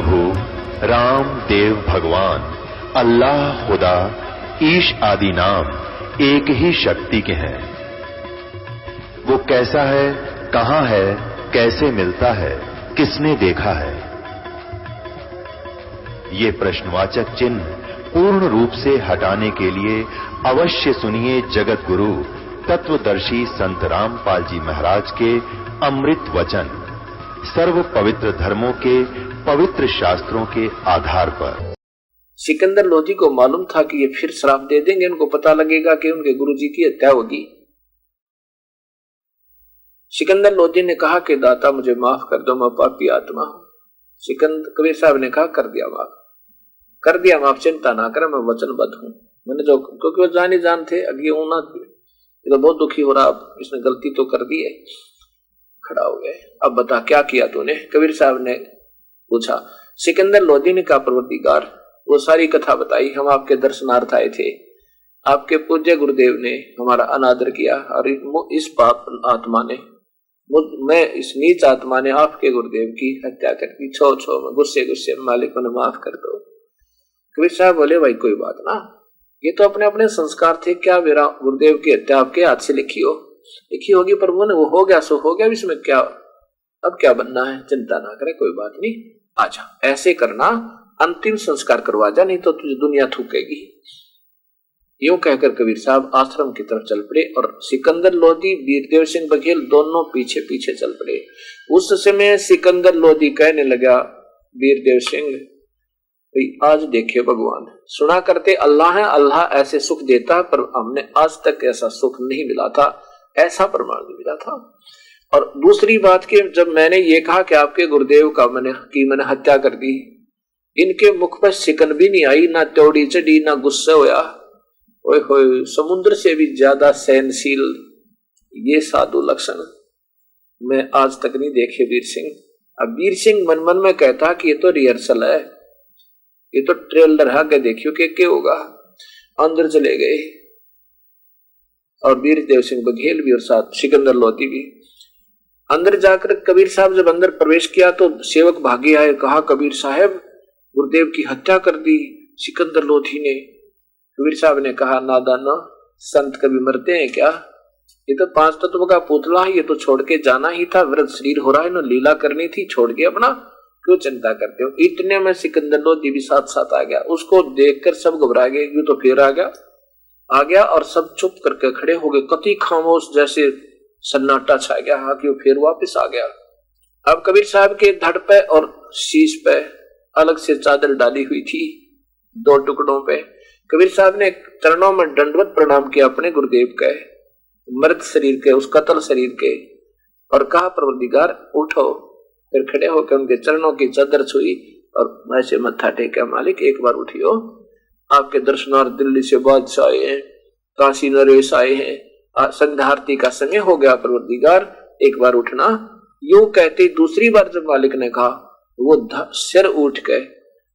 प्रभु राम देव भगवान अल्लाह खुदा ईश आदि नाम एक ही शक्ति के हैं। वो कैसा है, कहां है, कैसे मिलता है, किसने देखा है? ये प्रश्नवाचक चिन्ह पूर्ण रूप से हटाने के लिए अवश्य सुनिए जगत गुरु तत्वदर्शी संत रामपाल जी महाराज के अमृत वचन सर्व पवित्र धर्मों के पवित्र शास्त्रों के आधार पर। सिकंदर लोधी को मालूम था कि ये फिर श्राप दे देंगे, उनको पता लगेगा कि उनके गुरुजी की हत्या होगी। सिकंदर लोधी ने कहा कि दाता मुझे माफ कर दो, मैं पापी आत्मा हूं। सिकंदर कबीर साहब ने कहा कर दिया माफ, चिंता ना करें, मैं वचनबद्ध हूं। मैंने जो, क्योंकि वो जान ही जान थे अगे ये तो बहुत दुखी हो रहा, अब इसने गलती तो कर दी है। खड़ा हो गए, अब बता क्या किया तूने? कबीर साहब ने पूछा। सिकंदर लोधी ने कहा परवरदिगार, वो सारी कथा बताई। हम आपके दर्शनार्थ आए थे, आपके पूज्य गुरुदेव ने हमारा अनादर किया और इस पाप आत्मा ने, मैं इस नीच आत्मा ने आपके गुरुदेव की हत्या कर दी। छो में गुस्से मालिक ने माफ कर दो। कबीर साहब बोले भाई कोई बात ना, ये तो अपने अपने संस्कार थे, क्या मेरा गुरुदेव की हत्या आपके हाथ से लिखी होगी, प्रभु ने वो हो गया सो हो गया, इसमें क्या, अब क्या बनना है, चिंता ना करे, कोई बात नहीं, आजा ऐसे करना, अंतिम संस्कार करवा जा, नहीं तो तुझे दुनिया थूकेगी। यूं कहकर कबीर साहब आश्रम की तरफ चल पड़े और सिकंदर लोधी वीरदेव सिंह बघेल दोनों पीछे पीछे चल पड़े। उस समय सिकंदर लोधी कहने लगा वीरदेव सिंह, आज देखिए भगवान, सुना करते अल्लाह है, अल्लाह ऐसे सुख देता है, पर हमने आज तक ऐसा सुख नहीं मिला था, ऐसा प्रमाण नहीं मिला था। और दूसरी बात कि जब मैंने ये कहा कि आपके गुरुदेव का मैंने हत्या कर दी, इनके मुख पर सिकन भी नहीं आई, ना त्योड़ी चढ़ी, ना गुस्सा होया। ओए होए, समुद्र से भी ज्यादा सहनशील ये साधु लक्षण मैं आज तक नहीं देखे वीर सिंह। अब वीर सिंह मन मन में कहता कि ये तो रिहर्सल है, ये तो ट्रेलर है, आगे देखियो क्या होगा। अंदर चले गए और वीरदेव सिंह बघेल भी और साथ सिकंदर लोधी भी। अंदर जाकर कबीर साहब जब अंदर प्रवेश किया तो सेवक भागे आए, कहा कबीर साहब गुरुदेव की हत्या कर दी सिकंदर लोधी ने। कबीर साहब ने कहा नादाना, संत कभी मरते हैं क्या? ये तो 5 तत्व का पुतला है, ये तो छोड़ के जाना ही था, वृद्ध शरीर हो रहा है, ना लीला करनी थी, छोड़ के अपना क्यों चिंता करते हो? इतने में सिकंदर लोधी भी साथ साथ आ गया। उसको देखकर सब घबरा गए, यूं तो फिर आ गया और सब चुप करके खड़े हो गए, कति खामोश, जैसे सन्नाटा छा गया। हाँ क्यों फिर वापस आ गया। अब कबीर साहब के धड़ पे और शीश पे अलग से चादर डाली हुई थी 2 टुकड़ों पे। कबीर साहब ने चरणों में दंडवत प्रणाम किया अपने गुरुदेव के, मृत शरीर के, उस कत्ल शरीर के, और कहा परवरदिगार उठो। फिर खड़े होकर उनके चरणों की चादर छुई और ऐसे मत्था टेका, मालिक एक बार उठियो, आपके दर्शनार्थ दिल्ली से बादशाह आए हैं, काशी नरेश आए हैं, संध्या आरती का समय हो गया, परवरदिगार एक बार उठना। यूं कहते दूसरी बार जब मालिक ने कहा, वो सिर उठ गए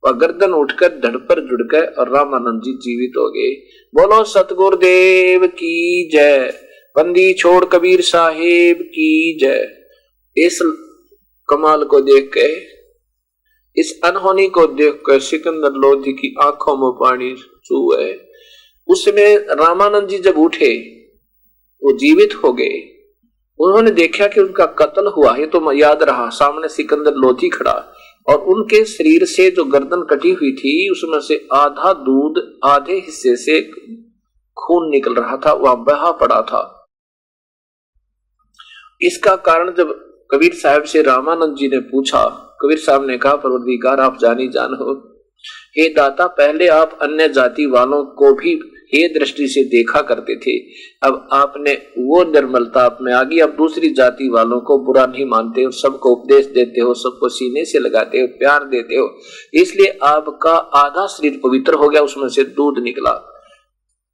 और गर्दन उठकर धड़ पर जुड़ गए और रामानंद जी जीवित हो गए। बोलो सतगुरुदेव की जय, बंदी छोड़ कबीर साहेब की जय। इस कमाल को देख के, इस अनहोनी को देख कर सिकंदर लोधी की आंखों में पानी चूहे। उसमें रामानंद जी जब उठे, वो जीवित हो गए, उन्होंने देखा कि उनका कत्ल हुआ। ये तो याद रहा, सामने सिकंदर लोधी खड़ा और उनके शरीर से जो गर्दन कटी हुई थी उसमें से आधा दूध, आधे हिस्से से खून निकल रहा था, वह बहा पड़ा था। इसका कारण जब कबीर साहब से रामानंद जी ने पूछा, कबीर साहब ने कहा परवरदिगार आप जानी जान हो, हे दाता, पहले आप अन्य जाति वालों को भी हे दृष्टि से देखा करते थे, अब आपने वो निर्मलता आप में आ गई, अब दूसरी जाति वालों को बुरा नहीं मानते हो, सबको उपदेश देते हो, सबको सीने से लगाते हो, प्यार देते हो, इसलिए आपका आधा शरीर पवित्र हो गया, उसमें से दूध निकला।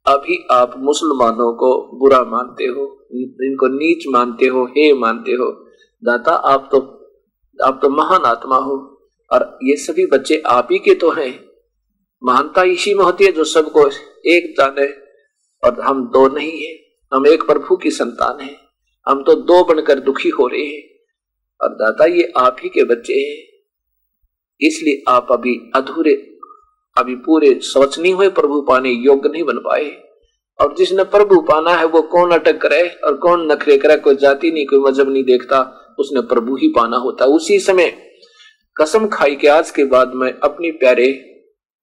अभी आप मुसलमानों को बुरा मानते हो, इनको नीच मानते हो, हे मानते हो। दाता आप तो महान आत्मा हो और ये सभी बच्चे आप ही के तो हैं। महानता इसी में होती है जो सबको एक जाने, और हम 2 नहीं है, हम एक प्रभु की संतान हैं, हम तो 2 बनकर दुखी हो रहे हैं। और दाता ये आप ही के बच्चे हैं, इसलिए आप अभी अधूरे, अभी पूरे स्वच्छ नहीं हुए, प्रभु पाने योग्य नहीं बन पाए। और जिसने प्रभु पाना है वो कौन अटक करे और कौन नखरे करे, कोई जाति नहीं, कोई मजहब नहीं देखता, उसने प्रभु ही पाना होता। उसी समय कसम खाई कि आज के बाद मैं अपनी प्यारे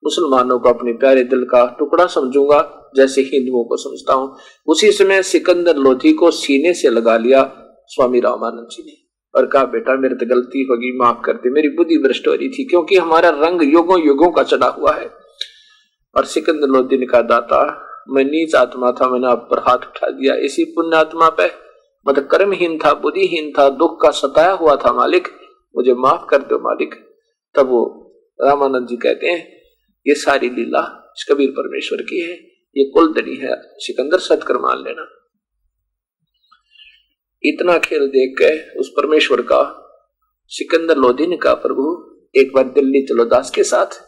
मुसलमानों को अपने प्यारे दिल का टुकड़ा समझूंगा जैसे हिंदुओं को समझता हूं। उसी समय सिकंदर लोधी को सीने से लगा लिया स्वामी रामानंद जी ने और कहा, बेटा मेरे तो गलती होगी, माफ कर दे, मेरी बुद्धि भ्रष्ट हो रही थी, क्योंकि हमारा रंग युगों युगों का चढ़ा हुआ है। और सिकंदर लोधी ने कहा, दाता मैं नीच आत्मा था, मैंने आप पर हाथ उठा दिया, इसी पुण्य आत्मा पे मतलब कर्महीन था, बुद्धिहीन था, दुख का सताया हुआ था, मालिक मुझे माफ कर दो मालिक। तब वो रामानंद जी कहते हैं, ये सारी लीला कबीर परमेश्वर की है, ये कुलधनी है, सिकंदर सत्कर मान लेना। इतना खेल देख के उस परमेश्वर का सिकंदर लोधी ने कहा, प्रभु एक बार दिल्ली चलो दास के साथ।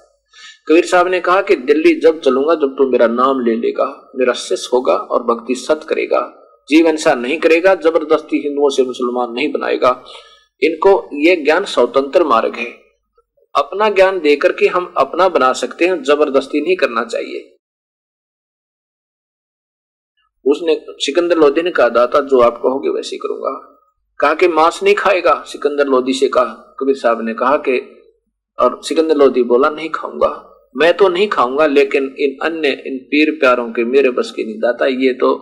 कबीर साहब ने कहा कि दिल्ली जब चलूंगा जब तू मेरा नाम ले लेगा, मेरा शिष्य होगा और भक्ति सत करेगा, जीवन सा नहीं करेगा, जबरदस्ती हिंदुओं से मुसलमान नहीं बनाएगा। इनको ये ज्ञान स्वतंत्र मार्ग है, अपना ज्ञान देकर के हम अपना बना सकते हैं, जबरदस्ती नहीं करना चाहिए। उसने सिकंदर लोधी ने कहा, दाता जो आप कहोगे वैसे ही करूंगा। कहा कि मांस नहीं खाएगा, सिकंदर लोधी से कहा। कबीर साहब ने कहा कि, और सिकंदर लोधी बोला नहीं खाऊंगा, मैं तो नहीं खाऊंगा, लेकिन इन अन्य इन पीर प्यारों के मेरे बस की नहीं दाता, ये तो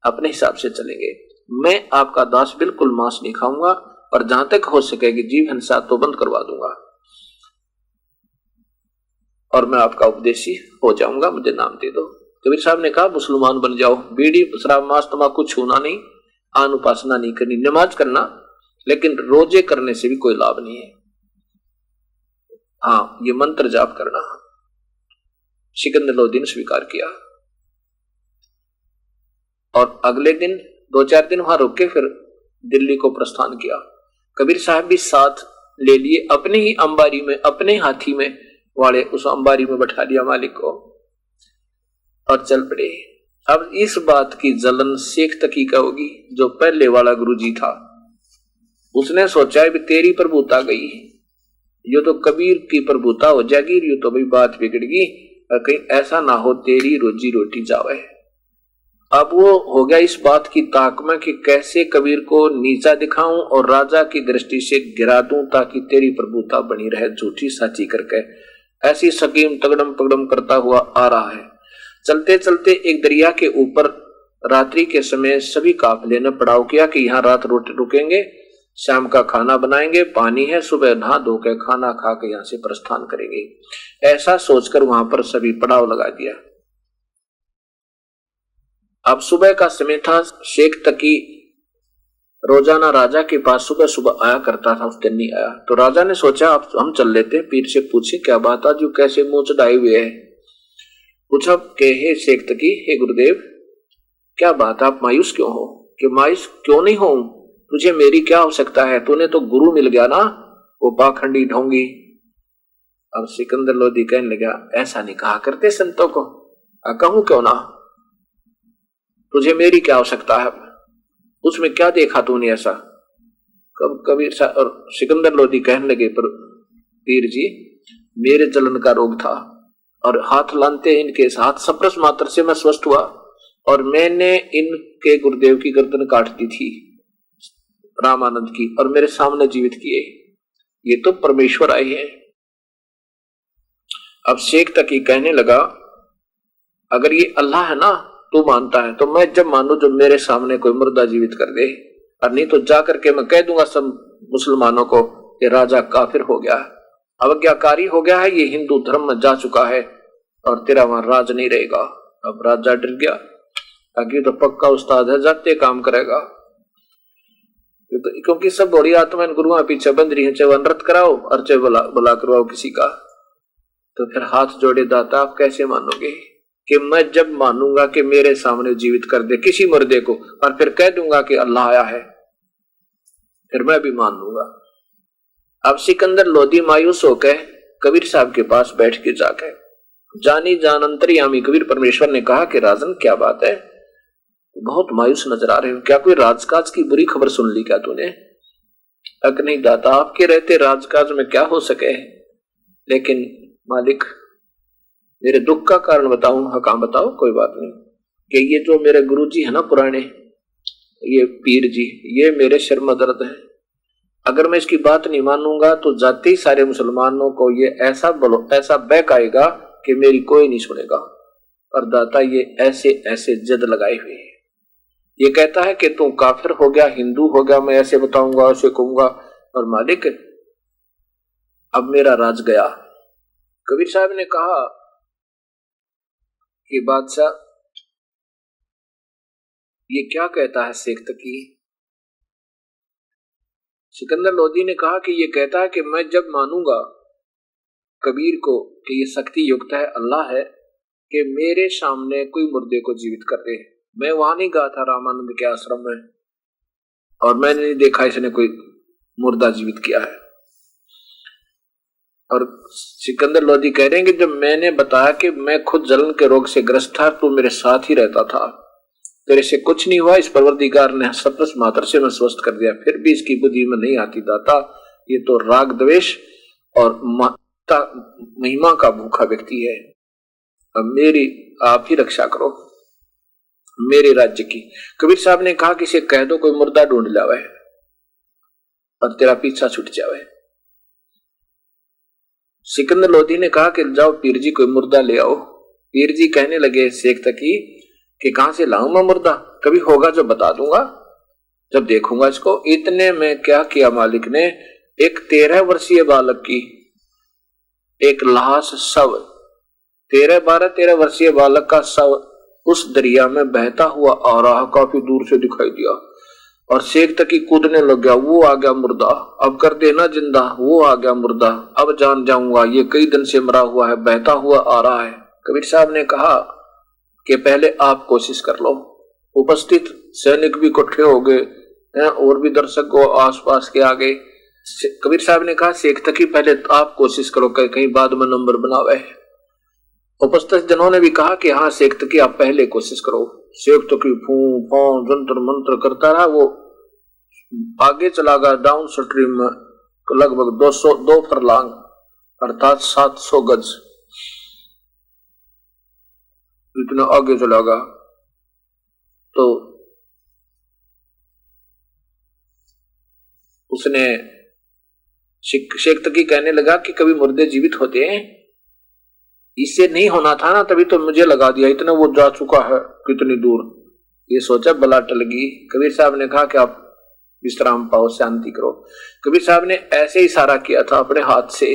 अपने हिसाब से चलेंगे। मैं आपका दास बिल्कुल मांस नहीं खाऊंगा और जहां तक हो सकेगी जीव हिंसा तो बंद करवा दूंगा और मैं आपका उपदेशी हो जाऊंगा, मुझे नाम दे दो। कबीर साहब ने कहा, मुसलमान बन जाओ, बीड़ी शराब मांस तंबाकू छूना नहीं, आन उपासना नहीं करनी, नमाज करना, लेकिन रोजे करने से भी कोई लाभ नहीं है। हाँ, ये मंत्र जाप करना। सिकंदर लोधी ने स्वीकार किया और अगले दिन 2-4 दिन वहां रुक के फिर दिल्ली को प्रस्थान किया। कबीर साहब भी साथ ले लिए, अपने ही अंबारी में, अपने हाथी में वाले उस अंबारी में बैठा लिया मालिक को और चल पड़े। अब इस बात की जलन शेख तकी का होगी, जो पहले वाला गुरुजी था, उसने सोचा है भी तेरी प्रभुता गई, ये तो कबीर की प्रभुता हो जाएगी, ये तो भाई बात बिगड़गी, कहीं ऐसा ना हो तेरी रोजी रोटी जावे। अब वो हो गया इस बात की ताक में कि कैसे कबीर को नीचा दिखाऊं और राजा की दृष्टि से गिरा दूं ताकि तेरी प्रभुता बनी रहे, झूठी साची करके। ऐसी सकीम तगड़म पगड़म करता हुआ आ रहा है। चलते चलते एक दरिया के ऊपर रात्रि के समय सभी काफिले ने पड़ाव किया कि यहाँ रात रुकेंगे, शाम का खाना बनाएंगे, पानी है, सुबह नहा धो के खाना खा के यहाँ से प्रस्थान करेंगे। ऐसा सोचकर वहां पर सभी पड़ाव लगा दिया। अब सुबह का समय था। शेख तकी रोजाना राजा के पास सुबह सुबह आया करता था, उस दिन नहीं आया। तो राजा ने सोचा अब हम चल लेते हैं, पीर से पूछे क्या बात आज जो कैसे मुंह चढ़ाए हुए है। पूछा के हे शेख तकी, हे गुरुदेव क्या बात, आप मायूस क्यों हो? कि मायूस क्यों नहीं हो, तुझे मेरी क्या आवश्यकता है, तूने तो गुरु मिल गया ना, वो पाखंडी ढोंगी। अब सिकंदर लोधी कहने लगा, ऐसा नहीं कहा करते संतों को, कहूं क्यों ना, तुझे मेरी क्या आवश्यकता है, उसमें क्या देखा तूने ऐसा? कबीर और सिकंदर लोधी कहने लगे, पर पीर जी मेरे जलन का रोग था और हाथ लानते इनके हाथ सप्रस मात्र से मैं स्वस्थ हुआ और मैंने इनके गुरुदेव की गर्दन काट दी थी रामानंद की, और मेरे सामने जीवित किए। ये तो परमेश्वर आए हैं। अब शेख तकी कहने लगा, अगर ये अल्लाह है ना तू मानता है, तो मैं जब मानू जब मेरे सामने कोई मुर्दा जीवित कर दे, और नहीं तो जाकर के मैं कह दूंगा सब मुसलमानों को कि राजा काफिर हो गया, अवज्ञाकारी हो गया है, ये हिंदू धर्म में जा चुका है और तेरा वहां राज नहीं रहेगा। अब राजा डर गया, आगे तो पक्का उस्ताद है, जाते काम करेगा, क्योंकि सब बड़ी आत्मा गुरुआ पीछे बंद रही है, चाहे नृत्य कराओ और चाहे बुला करवाओ किसी का। तो फिर हाथ जोड़े, दाता आप कैसे मानोगे कि मैं जब मानूंगा कि मेरे सामने जीवित कर दे किसी मुर्दे को और फिर कह दूंगा कि अल्लाह आया है, फिर मैं भी मान लूंगा। अब सिकंदर लोधी मायूस होकर कबीर साहब के पास बैठ के जाकर जानी जान अंतर्यामी कबीर परमेश्वर ने कहा कि राजन क्या बात है, बहुत मायूस नजर आ रहे हो, क्या कोई राजकाज की बुरी खबर सुन ली क्या तूने? अक नहीं दाता, आपके रहते राजकाज में क्या हो सके, लेकिन मालिक मेरे दुख का कारण बताऊं? हाँ कहाँ बताओ, कोई बात नहीं। कि ये जो मेरे गुरुजी है ना पुराने, ये पीर जी, ये मेरे सिर में दर्द है। अगर मैं इसकी बात नहीं मानूंगा तो जाते ही सारे मुसलमानों को ये ऐसा बहकाएगा कि मेरी कोई नहीं सुनेगा। और दाता ये ऐसे ऐसे जद लगाए हुए है। ये कहता है कि तू काफिर हो गया, हिंदू हो गया, मैं ऐसे बताऊंगा, ऐसे कहूंगा। और मालिक अब मेरा राज गया। कबीर साहब ने कहा कि बादशाह ये क्या कहता है शेख तकी? सिकंदर लोधी ने कहा कि ये कहता है कि मैं जब मानूंगा कबीर को कि ये शक्ति युक्त है, अल्लाह है, कि मेरे सामने कोई मुर्दे को जीवित कर दे। मैं वहां नहीं गया था रामानंद के आश्रम में, और मैंने नहीं देखा इसने कोई मुर्दा जीवित किया है। और सिकंदर लोधी कह रहे हैं कि जब मैंने बताया कि मैं खुद जलन के रोग से ग्रस्त था, तो मेरे साथ ही रहता था, तेरे से कुछ नहीं हुआ, इस परवरदिगार ने सप्रस मात्र से मैं स्वस्थ कर दिया, फिर भी इसकी बुद्धि में नहीं आती दाता। ये तो राग द्वेष और महिमा का भूखा व्यक्ति है। अब मेरी आप ही रक्षा करो मेरे राज्य की। कबीर साहब ने कहा कि इसे कह दो कोई मुर्दा ढूंढ लावे और तेरा पीछा छूट जावे। सिकंदर लोधी ने कहा कि जाओ पीर जी कोई मुर्दा ले आओ। पीर जी कहने लगे शेख तकी कि कहां से लाऊं मैं मुर्दा? कभी होगा जब बता दूंगा, जब देखूंगा इसको। इतने में क्या किया मालिक ने, एक 13 वर्षीय बालक की एक लाश शव, 13 वर्षीय बालक का शव उस दरिया में बहता हुआ आ रहा, काफी दूर से दिखाई दिया। और शेख तकी कूदने लग गया, वो आ गया मुर्दा, अब कर देना जिंदा, वो आ गया मुर्दा, अब जान जाऊंगा, ये कई दिन से मरा हुआ है, बहता हुआ आ रहा है। कबीर साहब ने कहा कि पहले आप कोशिश कर लो। उपस्थित सैनिक भी इकट्ठे हो गए हैं और भी दर्शक आसपास के आ गए। कबीर साहब ने कहा शेख तकी पहले आप कोशिश करो, कहीं बाद में नंबर बनावे। उपस्थित जनों ने भी कहा कि हाँ शेख तकी आप पहले कोशिश करो। शेख तकी फू फू जंतर मंत्र करता रहा, वो आगे चला गया डाउन स्ट्रीम में लगभग 2 फरलांग अर्थात 700 गज, इतना आगे चला गया। तो उसने शेख तकी कहने लगा कि कभी मुर्दे जीवित होते हैं? इससे नहीं होना था ना, तभी तो मुझे लगा दिया, इतना वो जा चुका है कितनी दूर। ये सोचा बला टल गई। कबीर साहब ने कहा कि आप विश्राम पाओ, शांति करो। कबीर साहब ने ऐसे इशारा किया था अपने हाथ से,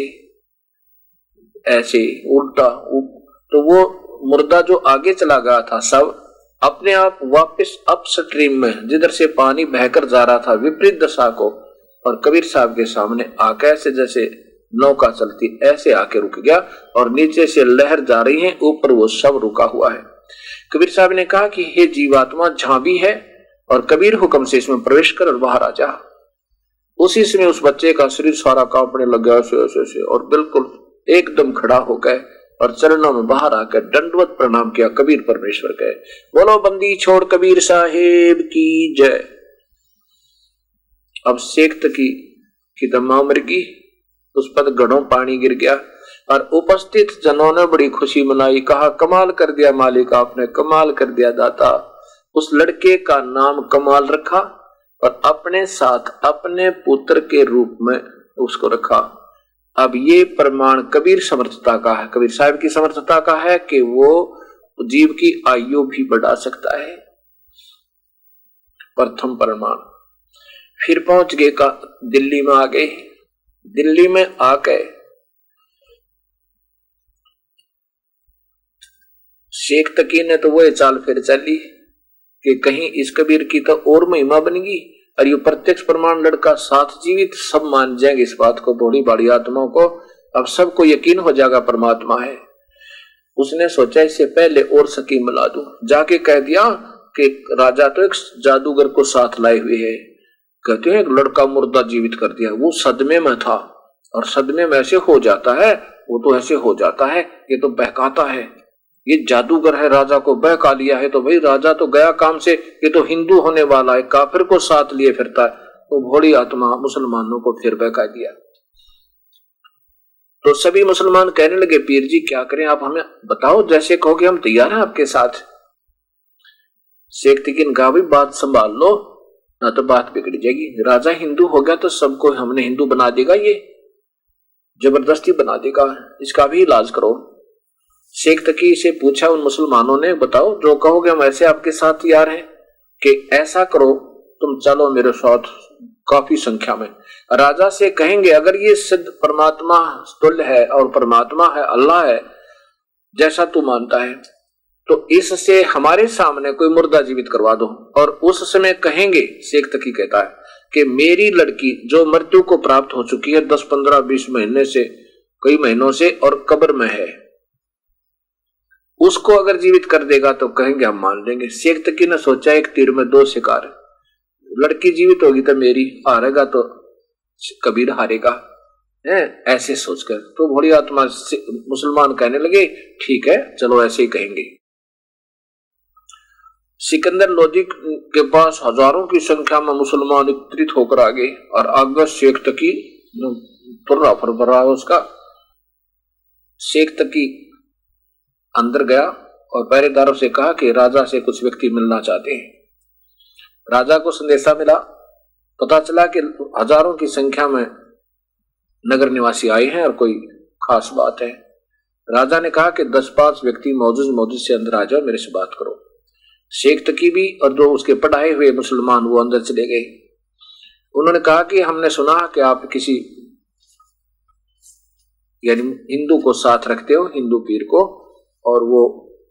ऐसे उल्टा, तो वो मुर्दा जो आगे चला गया था सब अपने आप वापस अप स्ट्रीम में जिधर से पानी बहकर जा रहा था विपरीत दिशा को, और कबीर साहब के सामने आकर ऐसे जैसे नौका चलती ऐसे आके रुक गया, और नीचे से लहर जा रही है, ऊपर वो सब रुका हुआ है। कबीर साहब ने कहा कि हे जीवात्मा जहां भी है, और कबीर हुक्म से इसमें प्रवेश कर और बाहर आ जा। उसी समय उस बच्चे का शरीर सारा कांपने लग गया ऐसे, और बिल्कुल एकदम खड़ा हो गए और चरणों में बाहर आकर दंडवत प्रणाम किया। कबीर परमेश्वर कहे बोलो बंदी छोड़ कबीर साहेब की जय। अब शेख तकी की दमा मर गई, उस पर घड़ों पानी गिर गया, और उपस्थित जनों ने बड़ी खुशी मनाई। कहा कमाल कर दिया मालिक, आपने कमाल कर दिया दाता। उस लड़के का नाम कमाल रखा और अपने साथ अपने पुत्र के रूप में उसको रखा। अब ये प्रमाण कबीर समर्थता का है, कबीर साहब की समर्थता का है कि वो जीव की आयु भी बढ़ा सकता है। प्रथम प्रमाण। फिर पहुंच गए का दिल्ली में आ गए। दिल्ली में आके शेख तकी ने तो वो चाल फिर चली कि कहीं इस कबीर की तो और महिमा बनेगी, और ये प्रत्यक्ष प्रमाण लड़का साथ जीवित, सब मान जाएंगे इस बात को, बड़ी बड़ी आत्माओं को अब सबको यकीन हो जाएगा परमात्मा है। उसने सोचा इससे पहले और स्कीम मिला दूं। जाके कह दिया कि राजा तो एक जादूगर को साथ लाए हुए है, कहते हैं एक लड़का मुर्दा जीवित कर दिया। वो सदमे में था, और सदमे में ऐसे हो जाता है, वो तो ऐसे हो जाता है, ये तो बहकाता है, ये जादूगर है, राजा को बहका लिया है। तो भाई राजा तो गया काम से, ये तो हिंदू होने वाला है, काफिर को साथ लिए फिरता है। तो भोली आत्मा मुसलमानों को फिर बहका दिया। तो सभी मुसलमान कहने लगे, पीर जी क्या करें, आप हमें बताओ, जैसे कहोगे हम तैयार हैं आपके साथ। शेख तकी ने कहा, भाई बात संभाल लो, ना तो बात बिगड़ जाएगी। राजा हिंदू हो गया तो सबको हमने हिंदू बना देगा, ये जबरदस्ती बना देगा, इसका भी इलाज करो। शेख तकी से पूछा उन मुसलमानों ने, बताओ जो कहोगे हम ऐसे आपके साथ तैयार हैं, कि ऐसा करो तुम चलो मेरे साथ काफी संख्या में। राजा से कहेंगे अगर ये सिद्ध परमात्मा तुल्य है और परमात्मा है, अल्लाह है जैसा तू मानता है, तो इससे हमारे सामने कोई मुर्दा जीवित करवा दो। और उस समय कहेंगे, शेख तकी कहता है कि मेरी लड़की जो मृत्यु को प्राप्त हो चुकी है 10, 15, 20 महीने से, कई महीनों से, और कब्र में है, उसको अगर जीवित कर देगा तो कहेंगे हम मान लेंगे। शेख तकी ने सोचा एक तीर में दो शिकार, लड़की जीवित होगी तो मेरी, हारेगा तो कबीर हारेगा, है ऐसे सोचकर। तो भोली आत्मा मुसलमान कहने लगे, ठीक है चलो ऐसे ही कहेंगे। सिकंदर लोदी के पास हजारों की संख्या में मुसलमान एकत्रित होकर आ गए और आगे शेख तकी तुर्रा फरफरा उसका। शेख तकी अंदर गया और पहरेदारों से कहा कि राजा से कुछ व्यक्ति मिलना चाहते हैं। राजा को संदेशा मिला, पता चला कि हजारों की संख्या में नगर निवासी आए हैं और कोई खास बात है। राजा ने कहा कि 10-5 व्यक्ति मौजूद से अंदर आ जाओ, मेरे से बात करो। शेख तकी भी और जो उसके पढ़ाए हुए मुसलमान वो अंदर चले गए। उन्होंने कहा कि हमने सुना कि आप किसी यानी हिंदू को साथ रखते हो, हिंदू पीर को, और वो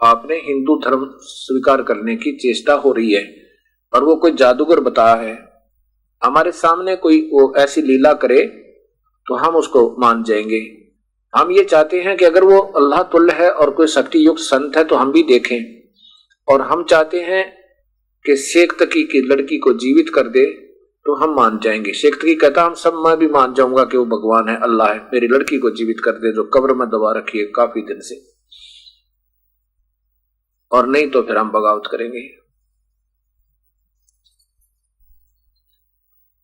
आपने हिंदू धर्म स्वीकार करने की चेष्टा हो रही है और वो कोई जादूगर बताया है। हमारे सामने कोई वो ऐसी लीला करे तो हम उसको मान जाएंगे। हम ये चाहते हैं कि अगर वो अल्लाह तुल्य है और कोई शक्ति युक्त संत है तो हम भी देखें, और हम चाहते हैं कि शेख तकी की लड़की को जीवित कर दे तो हम मान जाएंगे। शेख तकी कहता हम सब, मैं भी मान जाऊंगा कि वो भगवान है, अल्लाह है, मेरी लड़की को जीवित कर दे जो कब्र में दबा रखी है काफी दिन से, और नहीं तो फिर हम बगावत करेंगे।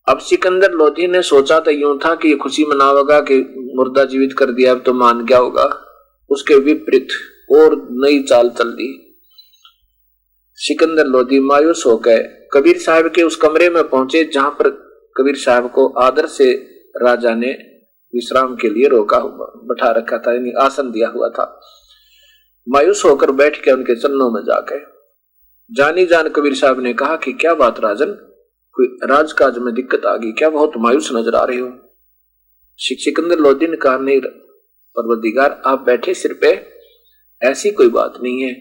अब सिकंदर लोधी ने सोचा तो यूं था कि ये खुशी मनावेगा कि मुर्दा जीवित कर दिया, अब तो मान गया होगा। उसके विपरीत और नई चाल चल दी। सिकंदर लोधी मायूस हो गए कबीर साहब के उस कमरे में पहुंचे जहां पर कबीर साहब को आदर से राजा ने विश्राम के लिए रोका हुआ बैठा रखा था, यानी आसन दिया हुआ था। मायूस होकर बैठ के उनके चरणों में जाके जानी जान कबीर साहब ने कहा कि क्या बात राजन, कोई राजकाज में दिक्कत आ गई क्या, बहुत मायूस नजर आ रहे हो। सिकंदर लोधी ने कहा, नहीं परवरदिगार आप बैठे सिर पे, ऐसी कोई बात नहीं है,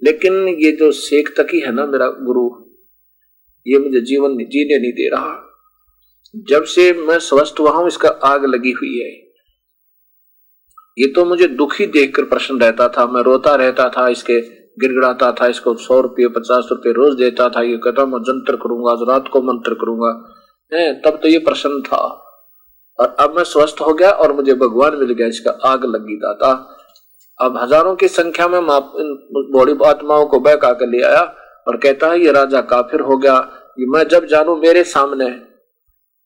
लेकिन ये जो शेख तकी है ना मेरा गुरु, ये मुझे जीवन जीने नहीं दे रहा। जब से मैं स्वस्थ हुआ हूं इसका आग लगी हुई है। ये तो मुझे दुखी देखकर प्रश्न रहता था, मैं रोता रहता था, इसके गिड़गिड़ाता था, इसको 100 रुपये 50 रुपये रोज देता था। ये कहता मैं जंतर करूंगा, आज रात को मंत्र करूंगा, तब तो ये प्रश्न था। और अब मैं स्वस्थ हो गया और मुझे भगवान मिल गया, इसका आग लगी दाता। अब हजारों की संख्या में बड़ी आत्माओं को बहका कर ले आया और कहता है ये राजा काफिर हो गया, मैं जब जानू मेरे सामने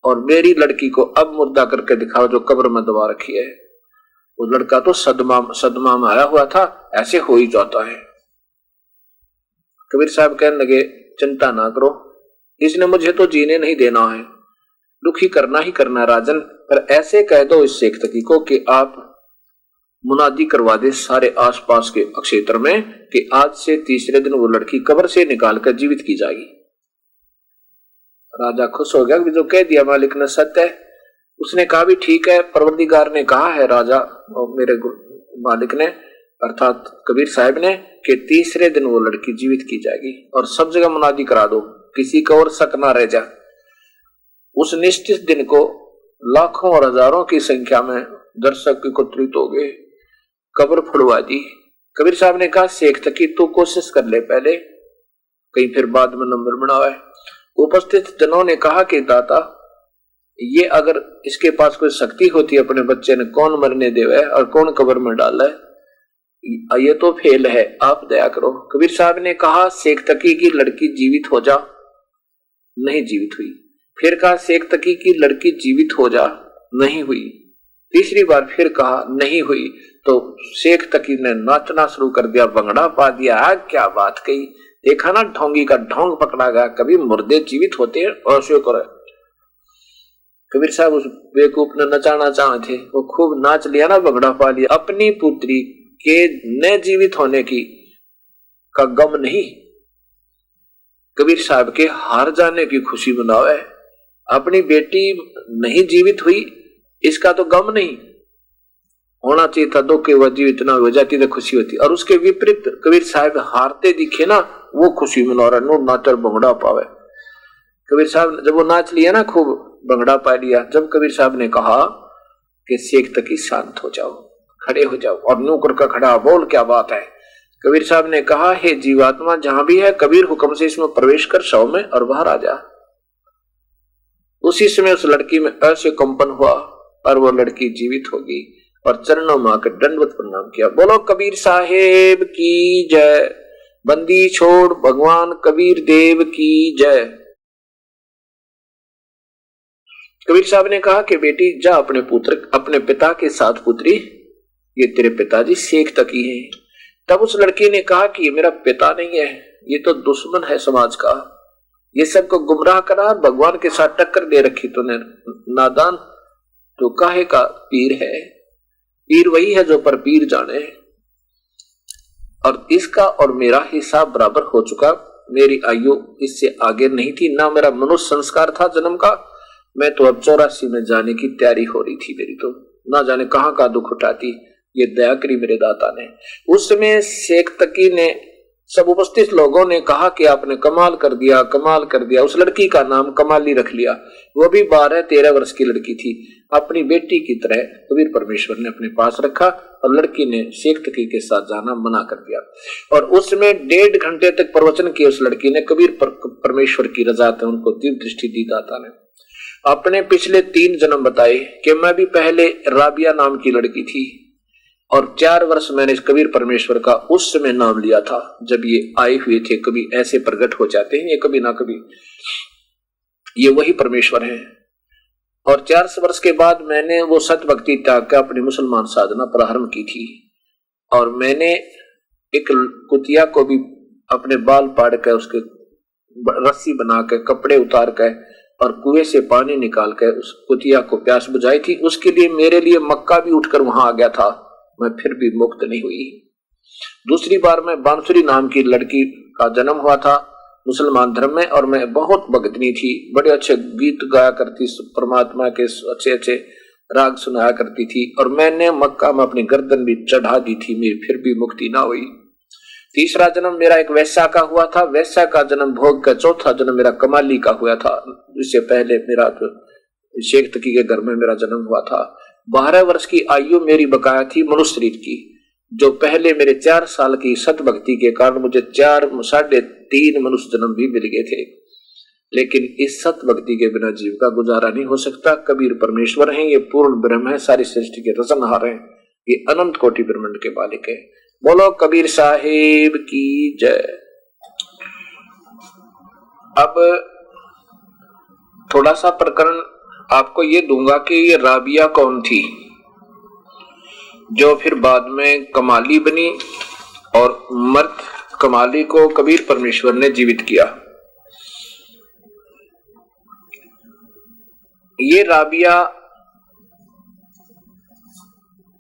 और मेरी लड़की को अब मुर्दा करके दिखाओ जो कब्र में दबा रखी है। वो लड़का तो सदमा में आया हुआ था, ऐसे हो ही जाता है। कबीर साहब कहने लगे चिंता ना करो, इसने मुझे तो जीने नहीं देना है, दुखी करना ही करना राजन, पर ऐसे कह दो इस शेख तकी को कि आप मुनादी करवा दे सारे आसपास के क्षेत्र में कि आज से तीसरे दिन वो लड़की कब्र से निकालकर जीवित की जाएगी। राजा खुश हो गया कि जो कह दिया मालिक ने सत्य है। उसने कहा भी ठीक है, परवरदिगार ने कहा है राजा और मेरे मालिक ने अर्थात कबीर साहब ने कि तीसरे दिन वो लड़की जीवित की जाएगी, और सब जगह मुनादी करा दो, किसी का और शक ना रह जाए। उस निश्चित दिन को लाखों और हजारों की संख्या में दर्शक एकत्रित हो गए, कब्र फुड़वा दी। कबीर साहब ने कहा शेख तकी तू कोशिश कर ले पहले, कहीं फिर बाद में नंबर बनावे। उपस्थित जनों ने कहा कि दाता ये अगर इसके पास कोई शक्ति होती अपने बच्चे ने कौन मरने देवे और कौन कब्र में डाला है, ये तो फेल है, आप दया करो। कबीर साहब ने कहा शेख तकी की लड़की जीवित हो जा, नहीं जीवित हुई। फिर कहा शेख तकी की लड़की जीवित हो जा, नहीं हुई। तीसरी बार फिर कहा नहीं हुई तो शेख तकी ने नाचना शुरू कर दिया, भंगड़ा पा दिया। क्या बात कही, देखा ना ढोंगी का ढोंग पकड़ा गया। कभी मुर्दे जीवित होते हैं और ऐसे करे। कबीर साहब उस बेवकूफ ने नचाना चाहे थे, वो खूब नाच लिया ना, भंगड़ा पा लिया। अपनी पुत्री के न जीवित होने की का गम नहीं, कबीर साहब के हार जाने की खुशी मनावे। अपनी बेटी नहीं जीवित हुई इसका तो गम नहीं होना चाहिए था, दो के वह जीवित ना हो जाती तो खुशी होती। और उसके विपरीत कबीर साहब हारते दिखे ना, वो खुशी मना रहा, नो नाचर भंगड़ा पावे। कबीर साहब जब वो नाच लिया ना, खूब भंगड़ा पा लिया, जब कबीर साहब ने कहा कि शेख तकी शांत हो जाओ, खड़े हो जाओ, और नौकर का खड़ा बोल क्या बात है। कबीर साहब ने कहा, हे जीवात्मा जहां भी है कबीर हुक्म से इसमें प्रवेश कर शव में और बाहर आ जा। उसी समय उस लड़की में ऐसे कंपन हुआ और वो लड़की जीवित होगी और चरणों में आकर दंडवत प्रणाम किया। बोलो कबीर साहेब की जय, बंदी छोड़ भगवान कबीर देव की जय। कबीर साहब ने कहा कि बेटी जा अपने पुत्र अपने पिता के साथ पुत्री, ये तेरे पिताजी शेख तकी हैं। तब उस लड़की ने कहा कि ये मेरा पिता नहीं है, ये तो दुश्मन है समाज का, ये सबको गुमराह करा, भगवान के साथ टक्कर दे रखी तूने, नादान तो काहे का पीर है। पीर वही है जो पर पीर जाने, और इसका और मेरा हिसाब बराबर हो चुका। मेरी आयु इससे आगे नहीं थी, ना मेरा मनुष्य संस्कार था जन्म का। मैं तो अब 84 में जाने की तैयारी हो रही थी मेरी, तो ना जाने कहां का दुख उठाती। ये दया करी मेरे दाता ने। उस समय शेख तकी ने, सब उपस्थित लोगों ने कहा कि आपने कमाल कर दिया, कमाल कर दिया। उस लड़की का नाम कमाली रख लिया। वो भी 12-13 वर्ष की लड़की थी, अपनी बेटी की तरह कबीर परमेश्वर ने अपने पास रखा, और लड़की ने शेख तकी के साथ जाना मना कर दिया। और उसमें 1.5 घंटे तक प्रवचन किए उस लड़की ने। कबीर परमेश्वर की रजा थे, उनको दिव्य दृष्टि दी दाता ने। अपने पिछले 3 जन्म बताए कि मैं भी पहले राबिया नाम की लड़की थी, और 4 वर्ष मैंने कबीर परमेश्वर का उस समय नाम लिया था जब ये आए हुए थे। कभी ऐसे प्रकट हो जाते हैं, ये कभी ना कभी ये वही परमेश्वर हैं। और 4 वर्ष के बाद मैंने वो सत भक्ति त्याग कर अपनी मुसलमान साधना प्रारंभ की थी। और मैंने एक कुतिया को भी अपने बाल पाड़ कर, उसके रस्सी बना कर, कपड़े उतार कर और कुएं से पानी निकाल कर उस कुतिया को प्यास बुझाई थी। उसके लिए मेरे लिए मक्का भी उठकर वहां आ गया था, मैं फिर भी मुक्त नहीं हुई। दूसरी बार मैं बांसुरी नाम की लड़की का जन्म हुआ था मुसलमान धर्म में, और मैं बहुत भगतनी थी, बड़े अच्छे गीत गाया करती, परमात्मा के अच्छे अच्छे राग सुनाया करती थी। और मैंने मक्का में अपनी गर्दन भी चढ़ा दी थी, मेरी फिर भी मुक्ति ना हुई। तीसरा जन्म मेरा एक वैश्या का हुआ था, वैश्या का जन्म भोग कर। चौथा जन्म मेरा कमाली का हुआ था। इससे पहले मेरा शेख तकी के घर में मेरा जन्म हुआ था। 12 वर्ष की आयु मेरी बकाया थी मनुष्य शरीर की, जो पहले मेरे 4 साल की सत भक्ति के कारण मुझे 4-3.5 मनुष्य जन्म भी मिल गए थे। लेकिन इस सत भक्ति के बिना जीव का गुजारा नहीं हो सकता। कबीर परमेश्वर हैं, ये पूर्ण ब्रह्म है, सारी सृष्टि के रचनहार हैं, ये अनंत कोटि ब्रह्मांड के मालिक है। बोलो कबीर साहेब की जय। अब थोड़ा सा प्रकरण आपको ये दूंगा कि ये राबिया कौन थी, जो फिर बाद में कमाली बनी, और मर्द कमाली को कबीर परमेश्वर ने जीवित किया। ये राबिया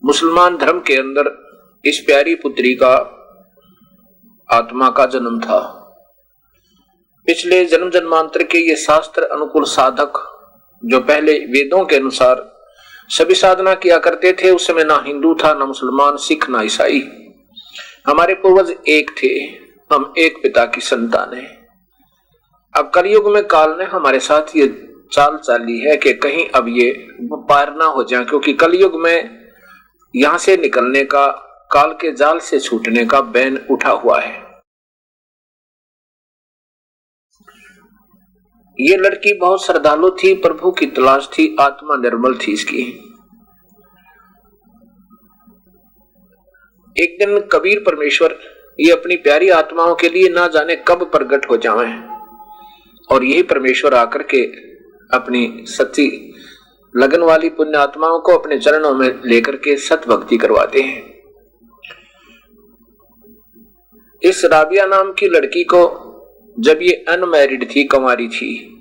मुसलमान धर्म के अंदर इस प्यारी पुत्री का आत्मा का जन्म था। पिछले जन्म जन्मांतर के ये शास्त्र अनुकूल साधक जो पहले वेदों के अनुसार सभी साधना किया करते थे, उस समय ना हिंदू था, ना मुसलमान, सिख, ना ईसाई। हमारे पूर्वज एक थे, हम एक पिता की संतान हैं। अब कलयुग में काल ने हमारे साथ ये चाल चाली है कि कहीं अब ये पार ना हो जाए, क्योंकि कलयुग में यहां से निकलने का, काल के जाल से छूटने का बैन उठा हुआ है। ये लड़की बहुत श्रद्धालु थी, प्रभु की तलाश थी, आत्मा निर्मल थी इसकी। एक दिन कबीर परमेश्वर ये अपनी प्यारी आत्माओं के लिए ना जाने कब प्रकट हो जाएं, और यही परमेश्वर आकर के अपनी सच्ची लगन वाली पुण्य आत्माओं को अपने चरणों में लेकर के सत भक्ति करवाते हैं। इस राबिया नाम की लड़की को जब ये अनमैरिड थी, कुंवारी थी,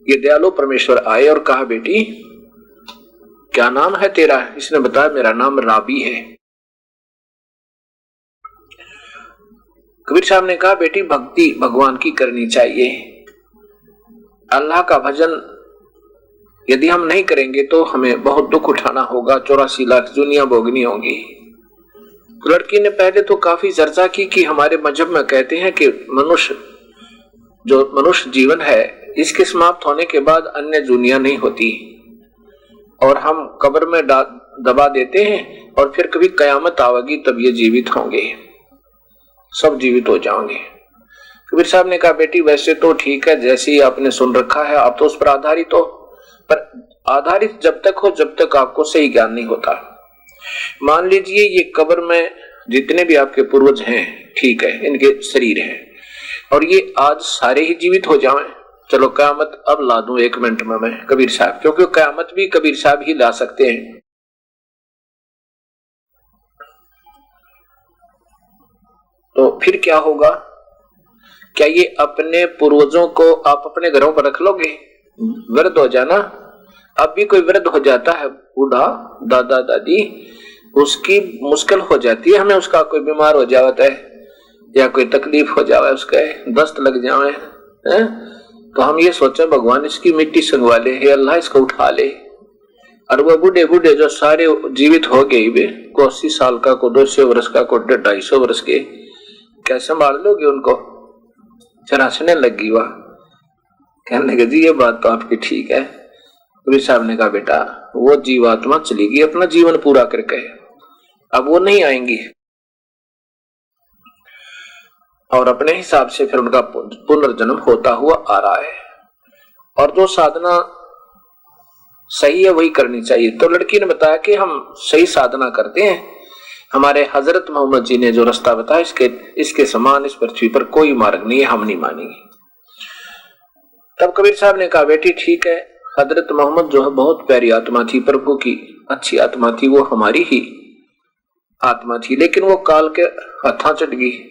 ये दयालु परमेश्वर आए और कहा, बेटी क्या नाम है तेरा? इसने बताया, मेरा नाम राबी है। कबीर साहब ने कहा, बेटी भक्ति भगवान की करनी चाहिए। अल्लाह का भजन यदि हम नहीं करेंगे तो हमें बहुत दुख उठाना होगा, 84 लाख दुनिया भोगनी होगी। तो लड़की ने पहले तो काफी चर्चा की कि हमारे मजहब में कहते हैं कि मनुष्य जीवन है, इसके समाप्त होने के बाद अन्य दुनिया नहीं होती और हम कब्र में दबा देते हैं और फिर कभी कयामत आवेगी तब ये जीवित होंगे, सब जीवित हो जाएंगे। कबीर साहब ने कहा, बेटी वैसे तो ठीक है, जैसे ही आपने सुन रखा है आप तो उस पर आधारित हो, पर आधारित जब तक हो जब तक आपको सही ज्ञान नहीं होता। मान लीजिए ये कब्र में जितने भी आपके पूर्वज हैं, ठीक है, इनके शरीर हैं और ये आज सारे ही जीवित हो जाएं, चलो कयामत अब ला दूं 1 मिनट में मैं कबीर साहब, क्योंकि कयामत भी कबीर साहब ही ला सकते हैं। तो फिर क्या होगा? क्या ये अपने पूर्वजों को आप अपने घरों पर रख लोगे? वृद्ध हो जाना, अब भी कोई वृद्ध हो जाता है, बूढ़ा दादा दादी, उसकी मुश्किल हो जाती है हमें, उसका कोई बीमार हो जाता है या कोई तकलीफ हो जावे, उसके दस्त लग जावे, तो हम ये सोचे भगवान इसकी मिट्टी संगवा ले, हे अल्लाह इसको उठा ले। और वो बूढ़े बूढ़े जो सारे जीवित हो गए, वे को 80 साल का, को 200 वर्ष का, को 250 वर्ष के, कैसे संभाल लोगे उनको? जरा हंसने लगी वह, कहने लगे जी ये बात तो आपकी ठीक है। कबीर साहब ने कहा, बेटा वो जीवात्मा चली गई अपना जीवन पूरा करके, अब वो नहीं आएंगी और अपने हिसाब से फिर उनका पुनर्जन्म होता हुआ आ रहा है और जो साधना सही है वही करनी चाहिए। तो लड़की ने बताया कि हम सही साधना करते हैं, हमारे हजरत मोहम्मद जी ने जो रास्ता बताया इसके समान इस पृथ्वी पर कोई मार्ग नहीं है, हम नहीं मानेंगे। तब कबीर साहब ने कहा, बेटी ठीक है, हजरत मोहम्मद जो है बहुत प्यारी आत्मा थी, प्रभु की अच्छी आत्मा थी, वो हमारी ही आत्मा थी, लेकिन वो काल के हथा चढ़ गई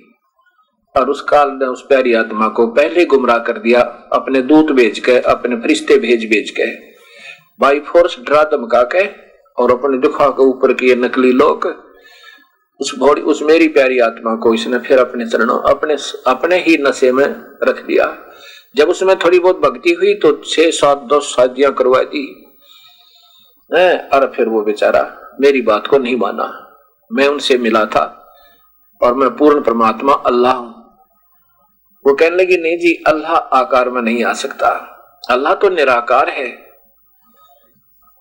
और उस काल ने उस प्यारी आत्मा को पहले गुमराह कर दिया, अपने दूत भेज के, अपने फरिश्ते भेज के, बाई फोर्स डरा धमका के और अपने दुखा के ऊपर किए नकली लोग, उस मेरी प्यारी आत्मा को इसने फिर अपने चरणों अपने ही नशे में रख दिया। जब उसमें थोड़ी बहुत भक्ति हुई तो 6, 7, 10 शादियां करवा दी और फिर वो बेचारा मेरी बात को नहीं माना। मैं उनसे मिला था और मैं पूर्ण परमात्मा अल्लाह हूं। वो कहने लगी, नहीं जी, अल्लाह आकार में नहीं आ सकता, अल्लाह तो निराकार है।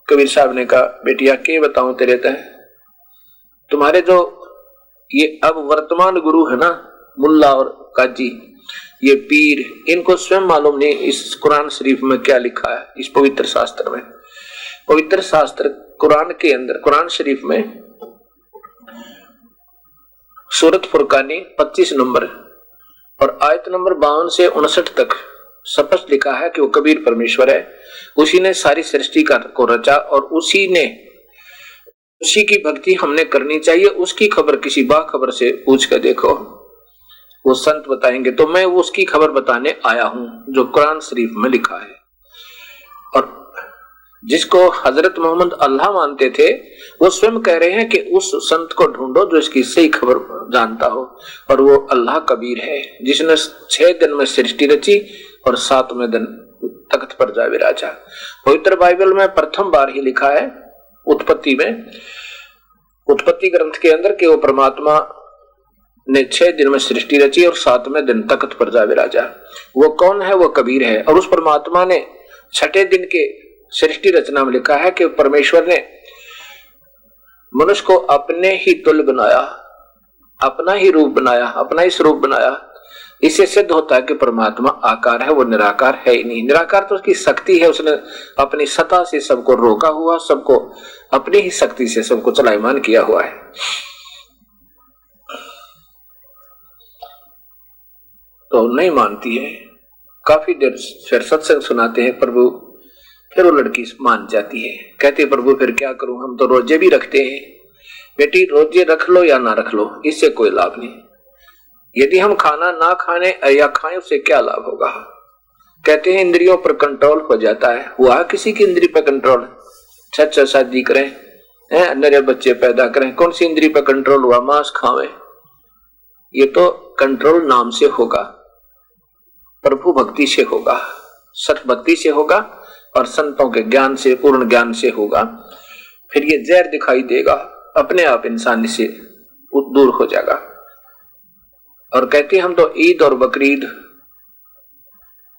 कबीर साहब ने कहा, बेटिया क्या बताऊं तेरे तय, तुम्हारे जो ये अब वर्तमान गुरु है ना, मुल्ला और काजी, ये पीर, इनको स्वयं मालूम नहीं इस कुरान शरीफ में क्या लिखा है। इस पवित्र शास्त्र में, पवित्र शास्त्र कुरान के अंदर, कुरान शरीफ में सूरत फुरकानी 25 नंबर और आयत नंबर 52 से 59 तक स्पष्ट लिखा है कि वो कबीर परमेश्वर है, उसी ने सारी सृष्टि को रचा और उसी की भक्ति हमने करनी चाहिए। उसकी खबर किसी बाखबर से पूछ कर देखो, वो संत बताएंगे। तो मैं उसकी खबर बताने आया हूं जो कुरान शरीफ में लिखा है। और जिसको हजरत मोहम्मद अल्लाह मानते थे, वो स्वयं कह रहे हैं कि उस संत को ढूंढो जो इसकी सही खबर जानता हो, और वो अल्लाह कबीर है जिसने 6 दिन में सृष्टि रची और 7वें दिन तख्त पर जा विराजा। पवित्र बाइबल में प्रथम बार ही लिखा है उत्पत्ति में, उत्पत्ति ग्रंथ के अंदर, कि वो परमात्मा ने 6 दिन में सृष्टि रची और 7वें दिन तख्त पर जा विराजा। वो कौन है? वो कबीर है। और उस परमात्मा ने 6ठे दिन के सृष्टि रचना में लिखा है कि परमेश्वर ने मनुष्य को अपने ही तुल्य बनाया, अपना ही रूप बनाया, अपना ही स्वरूप बनाया। इससे सिद्ध होता है कि परमात्मा आकार है, वो निराकार है ही नहीं। निराकार तो उसकी शक्ति है, उसने अपनी सत्ता से सबको रोका हुआ, सबको अपनी ही शक्ति से सबको चलायमान किया हुआ है। तो नहीं मानती है। काफी देर फिर सत्संग सुनाते हैं, प्रभु फिर वो लड़की मान जाती है, कहती है प्रभु फिर क्या करूं, हम तो रोजे भी रखते हैं। बेटी रोजे रख लो या ना रख लो, इससे कोई लाभ नहीं। यदि हम खाना ना खाने या खाएं उससे क्या लाभ होगा। कहते हैं इंद्रियों पर कंट्रोल हो जाता है। हुआ किसी की इंद्री पर कंट्रोल? सच शादी करें, नरे बच्चे पैदा करें, कौन सी इंद्री पर कंट्रोल हुआ? मांस खावे। ये तो कंट्रोल नाम से होगा, प्रभु भक्ति से होगा, सत भक्ति से होगा और संतों के ज्ञान से, पूर्ण ज्ञान से होगा। फिर ये जहर दिखाई देगा, अपने आप इंसान से दूर हो जाएगा। और कहते हैं हम तो ईद और बकरीद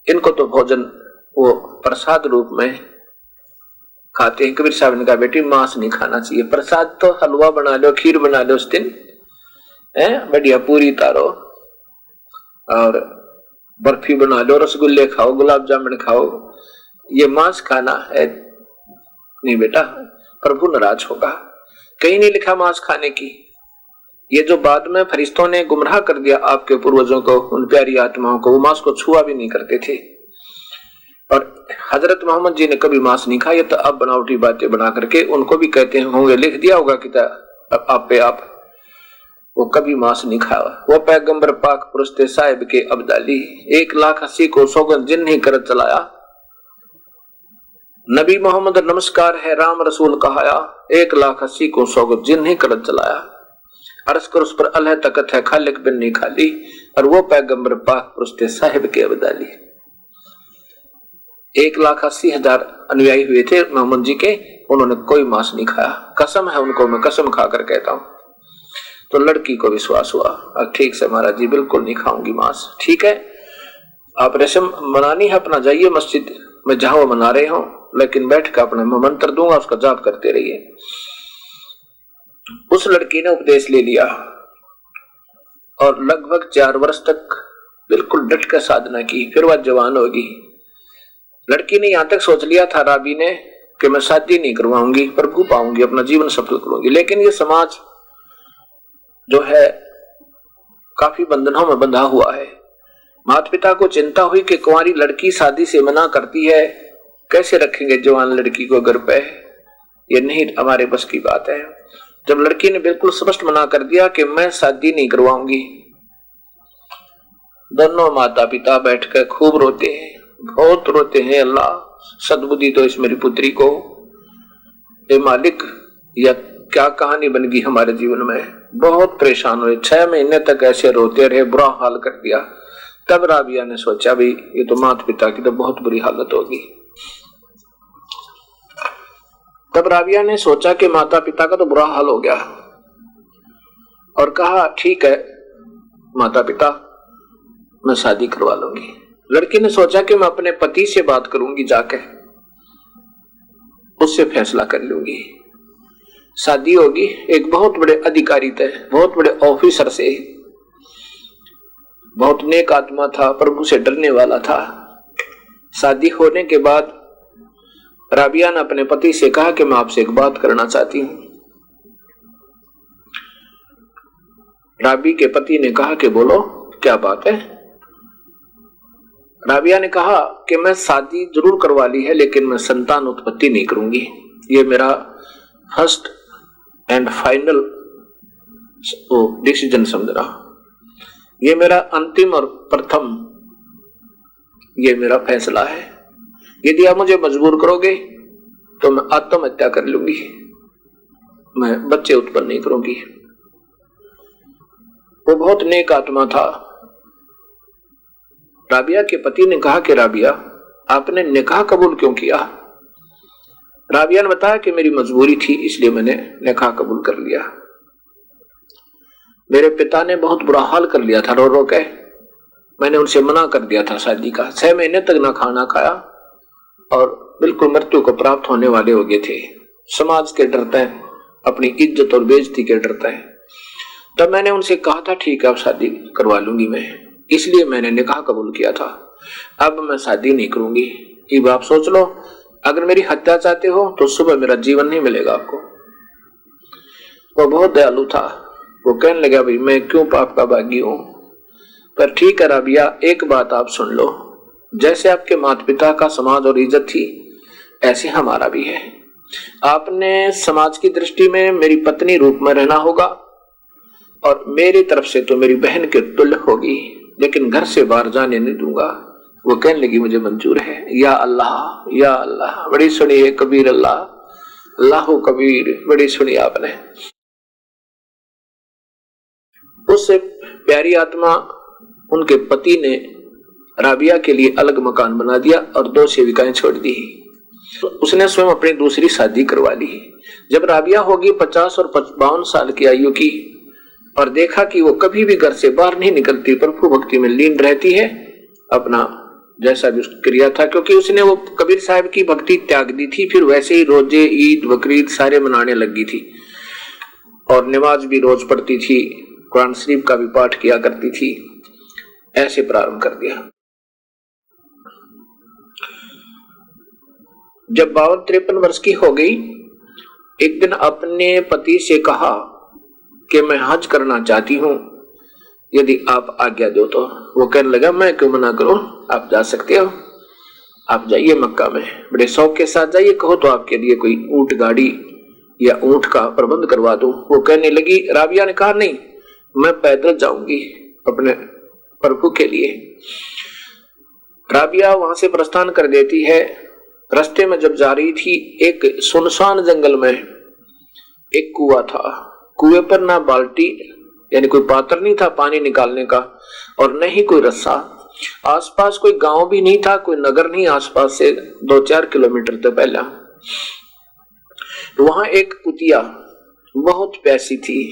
इनको तो भोजन वो प्रसाद रूप में खाते हैं। कबीर साहब ने कहा बेटी मांस नहीं खाना चाहिए, प्रसाद तो हलवा बना लो, खीर बना लो उस दिन, बढ़िया पूरी तारो और बर्फी बना लो, रसगुल्ले खाओ, गुलाब जामुन खाओ। ये मांस खाना है नहीं बेटा, प्रभु नाराज होगा। कहीं नहीं लिखा मांस खाने की। ये जो बाद में फरिश्तों ने गुमराह कर दिया आपके पूर्वजों को, उन प्यारी आत्माओं को, वो मांस को छुआ भी नहीं करते थे। और हजरत मोहम्मद जी ने कभी मांस नहीं खाया। तो अब बनावटी बातें बना करके उनको भी कहते होंगे, लिख दिया होगा किताब आप पे आप, वो कभी मांस नहीं खाया। वो पैगंबर पाक पुरस्ते साहिब के अब्दाली 1,80,000 को सौगंध जिन नहीं कर चलाया। नबी मोहम्मद नमस्कार है राम रसूल कहाया, 1,80,000 को सौगंध जिन नहीं कर चलाया। अर्ज कर उस पर अल्लाह तकत है खालिक बिन नहीं खाली, और वो पैगंबर पाक पुरस्ते साहिब के अब्दाली। 1,80,000 अनुयायी हुए थे मोहम्मद जी के, उन्होंने कोई मांस नहीं खाया। कसम है उनको, मैं कसम खाकर कहता हूं। तो लड़की को विश्वास हुआ, अब ठीक से महाराज जी बिल्कुल नहीं खाऊंगी मांस। ठीक है, आप रस्म मनानी है अपना, जाइए मस्जिद में जहां वो मना रहे हो, लेकिन बैठ कर अपना मैं मंत्र दूंगा, उसका जाप करते रहिए। उस लड़की ने उपदेश ले लिया और लगभग 4 वर्ष तक बिल्कुल डट कर साधना की। फिर वह जवान होगी। लड़की ने यहां तक सोच लिया था राबी ने कि मैं शादी नहीं करवाऊंगी, प्रभु पाऊंगी, अपना जीवन सफल करूंगी। लेकिन ये समाज जो है काफी बंधनों में बंधा हुआ है। माता पिता को चिंता हुई कि कुंवारी लड़की शादी से मना करती है, कैसे रखेंगे जवान लड़की को घर पे, ये नहीं हमारे बस की बात है। जब लड़की ने बिल्कुल स्पष्ट मना कर दिया कि मैं शादी नहीं करवाऊंगी, दोनों माता पिता बैठकर खूब रोते हैं, बहुत रोते हैं। अल्लाह सद्बुद्धि तो इस मेरी पुत्री को, ए मालिक या क्या कहानी बन गई हमारे जीवन में। बहुत परेशान हुए, 6 महीने तक ऐसे रोते रहे, बुरा हाल कर दिया। तब राबिया ने सोचा भी ये तो माता पिता की तो बहुत बुरी हालत होगी। तब राबिया ने सोचा कि माता पिता का तो बुरा हाल हो गया, और कहा ठीक है माता पिता मैं शादी करवा लूंगी। लड़की ने सोचा कि मैं अपने पति से बात करूंगी, जाके उससे फैसला कर लूंगी, शादी होगी। एक बहुत बड़े अधिकारी थे, बहुत बड़े ऑफिसर से, बहुत नेक आत्मा था, प्रभु से डरने वाला था। शादी होने के बाद राबिया ने अपने पति से कहा कि मैं आपसे एक बात करना चाहती हूं। राबी के पति ने कहा कि बोलो क्या बात है। राबिया ने कहा कि मैं शादी जरूर करवा ली है, लेकिन मैं संतान उत्पत्ति नहीं करूंगी। ये मेरा फर्स्ट एंड फाइनल डिसीजन समझना, ये मेरा अंतिम और प्रथम ये मेरा फैसला है। यदि आप मुझे मजबूर करोगे तो मैं आत्महत्या कर लूंगी, मैं बच्चे उत्पन्न नहीं करूंगी। वो बहुत नेक आत्मा था। राबिया के पति ने कहा कि राबिया आपने निकाह कबूल क्यों किया। राबिया ने बताया कि मेरी मजबूरी थी, इसलिए मैंने निकाह कबूल कर लिया। मेरे पिता ने बहुत बुरा हाल कर लिया था रो रो के, मैंने उनसे मना कर दिया था शादी का। 6 महीने तक ना खाना खाया और बिल्कुल मृत्यु को प्राप्त होने वाले हो गए थे। समाज के डरते हैं, अपनी इज्जत और बेइज्जती के डरते हैं। तब मैंने उनसे कहा था ठीक है अब शादी करवा लूंगी मैं, इसलिए मैंने निकाह कबूल किया था। अब मैं शादी नहीं करूंगी। अब आप सोच लो, अगर मेरी हत्या चाहते हो तो सुबह मेरा जीवन नहीं मिलेगा आपको। वो बहुत दयालु था। वो कहने लगा भाई मैं क्यों पाप का भागी हूं, पर ठीक है राबिया एक बात आप सुन लो, जैसे आपके माता पिता का समाज और इज्जत थी ऐसे हमारा भी है। आपने समाज की दृष्टि में मेरी पत्नी रूप में रहना होगा और मेरी तरफ से तो मेरी बहन के तुल्य होगी, लेकिन घर से बाहर जाने नहीं दूंगा। वो कहने लगी मुझे मंजूर है। या अल्लाह, बड़ी सुनी है कबीर, अल्लाह अल्लाह कबीर, बड़ी सुनी आपने। उस प्यारी आत्मा, उनके पति ने राबिया के लिए अलग मकान बना दिया और 2 सेविकाएं छोड़ दी। उसने स्वयं अपनी दूसरी शादी करवा ली। जब राबिया होगी 50 और 52 साल की आयु की और देखा कि वो कभी भी घर से बाहर नहीं निकलती, प्रभु भक्ति में लीन रहती है, अपना जैसा भी क्रिया था, क्योंकि उसने वो कबीर साहब की भक्ति त्याग दी थी, फिर वैसे ही रोजे ईद बकरीद सारे मनाने लगी थी और नमाज भी रोज पढ़ती थी, कुरान शरीफ का भी पाठ किया करती थी। ऐसे प्रारंभ कर दिया। जब 52-53 वर्ष की हो गई, एक दिन अपने पति से कहा कि मैं हज करना चाहती हूं, यदि आप आज्ञा दो तो। वो कहने लगा मैं क्यों मना करूं, आप जा सकते हो, आप जाइए मक्का में, बड़े शौक के साथ जाइए, कहो तो आपके लिए कोई ऊंट गाड़ी या ऊंट का प्रबंध करवा दूं। वो कहने लगी, राबिया ने कहा नहीं, मैं पैदल जाऊंगी अपने प्रभु के लिए। राबिया वहां से प्रस्थान कर देती है। रास्ते में जब जा रही थी, एक सुनसान जंगल में एक कुआं था। कुएं पर ना बाल्टी यानी कोई पात्र नहीं था पानी निकालने का, और न ही कोई रस्सा। आसपास कोई गांव भी नहीं था, कोई नगर नहीं आसपास से 2-4 किलोमीटर तो पहला। वहां एक कुतिया बहुत प्यासी थी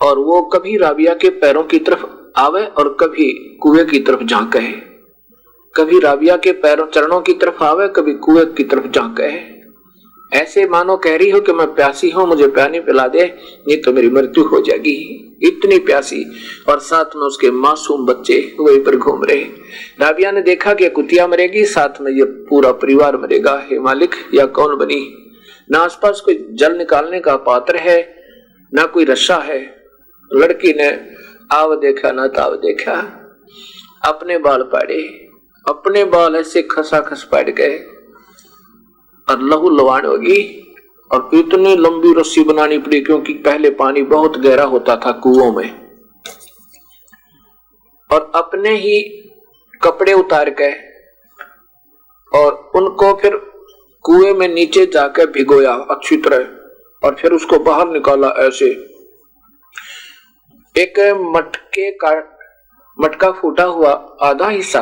और वो कभी राबिया के पैरों की तरफ आवे और कभी कुएं की तरफ झांके, कभी राबिया के पैरों चरणों की तरफ आवे, कभी कुएं की तरफ झांके। ऐसे मानो कह रही हो कि मैं प्यासी हूं, मुझे पानी पिला दे, नहीं तो मेरी मृत्यु हो जाएगी। इतनी प्यासी, और साथ में उसके मासूम बच्चे वहीं पर घूम रहे। राबिया ने देखा कि कुतिया मरेगी, साथ में ये पूरा परिवार मरेगा। हे मालिक, या कौन बनी? ना आसपास कोई जल निकालने का पात्र है, ना कोई रस्सा है। लड़की ने आव देखा ना ताव देखा, अपने बाल पाड़े, अपने बाल ऐसे खसाखस पाड़ गए और लहू लवाण होगी। और इतनी लंबी रस्सी बनानी पड़ी, क्योंकि पहले पानी बहुत गहरा होता था कुओं में। और अपने ही कपड़े उतार के और उनको फिर कुएं में नीचे जाकर भिगोया अच्छी तरह, और फिर उसको बाहर निकाला। ऐसे एक मटका फूटा हुआ आधा हिस्सा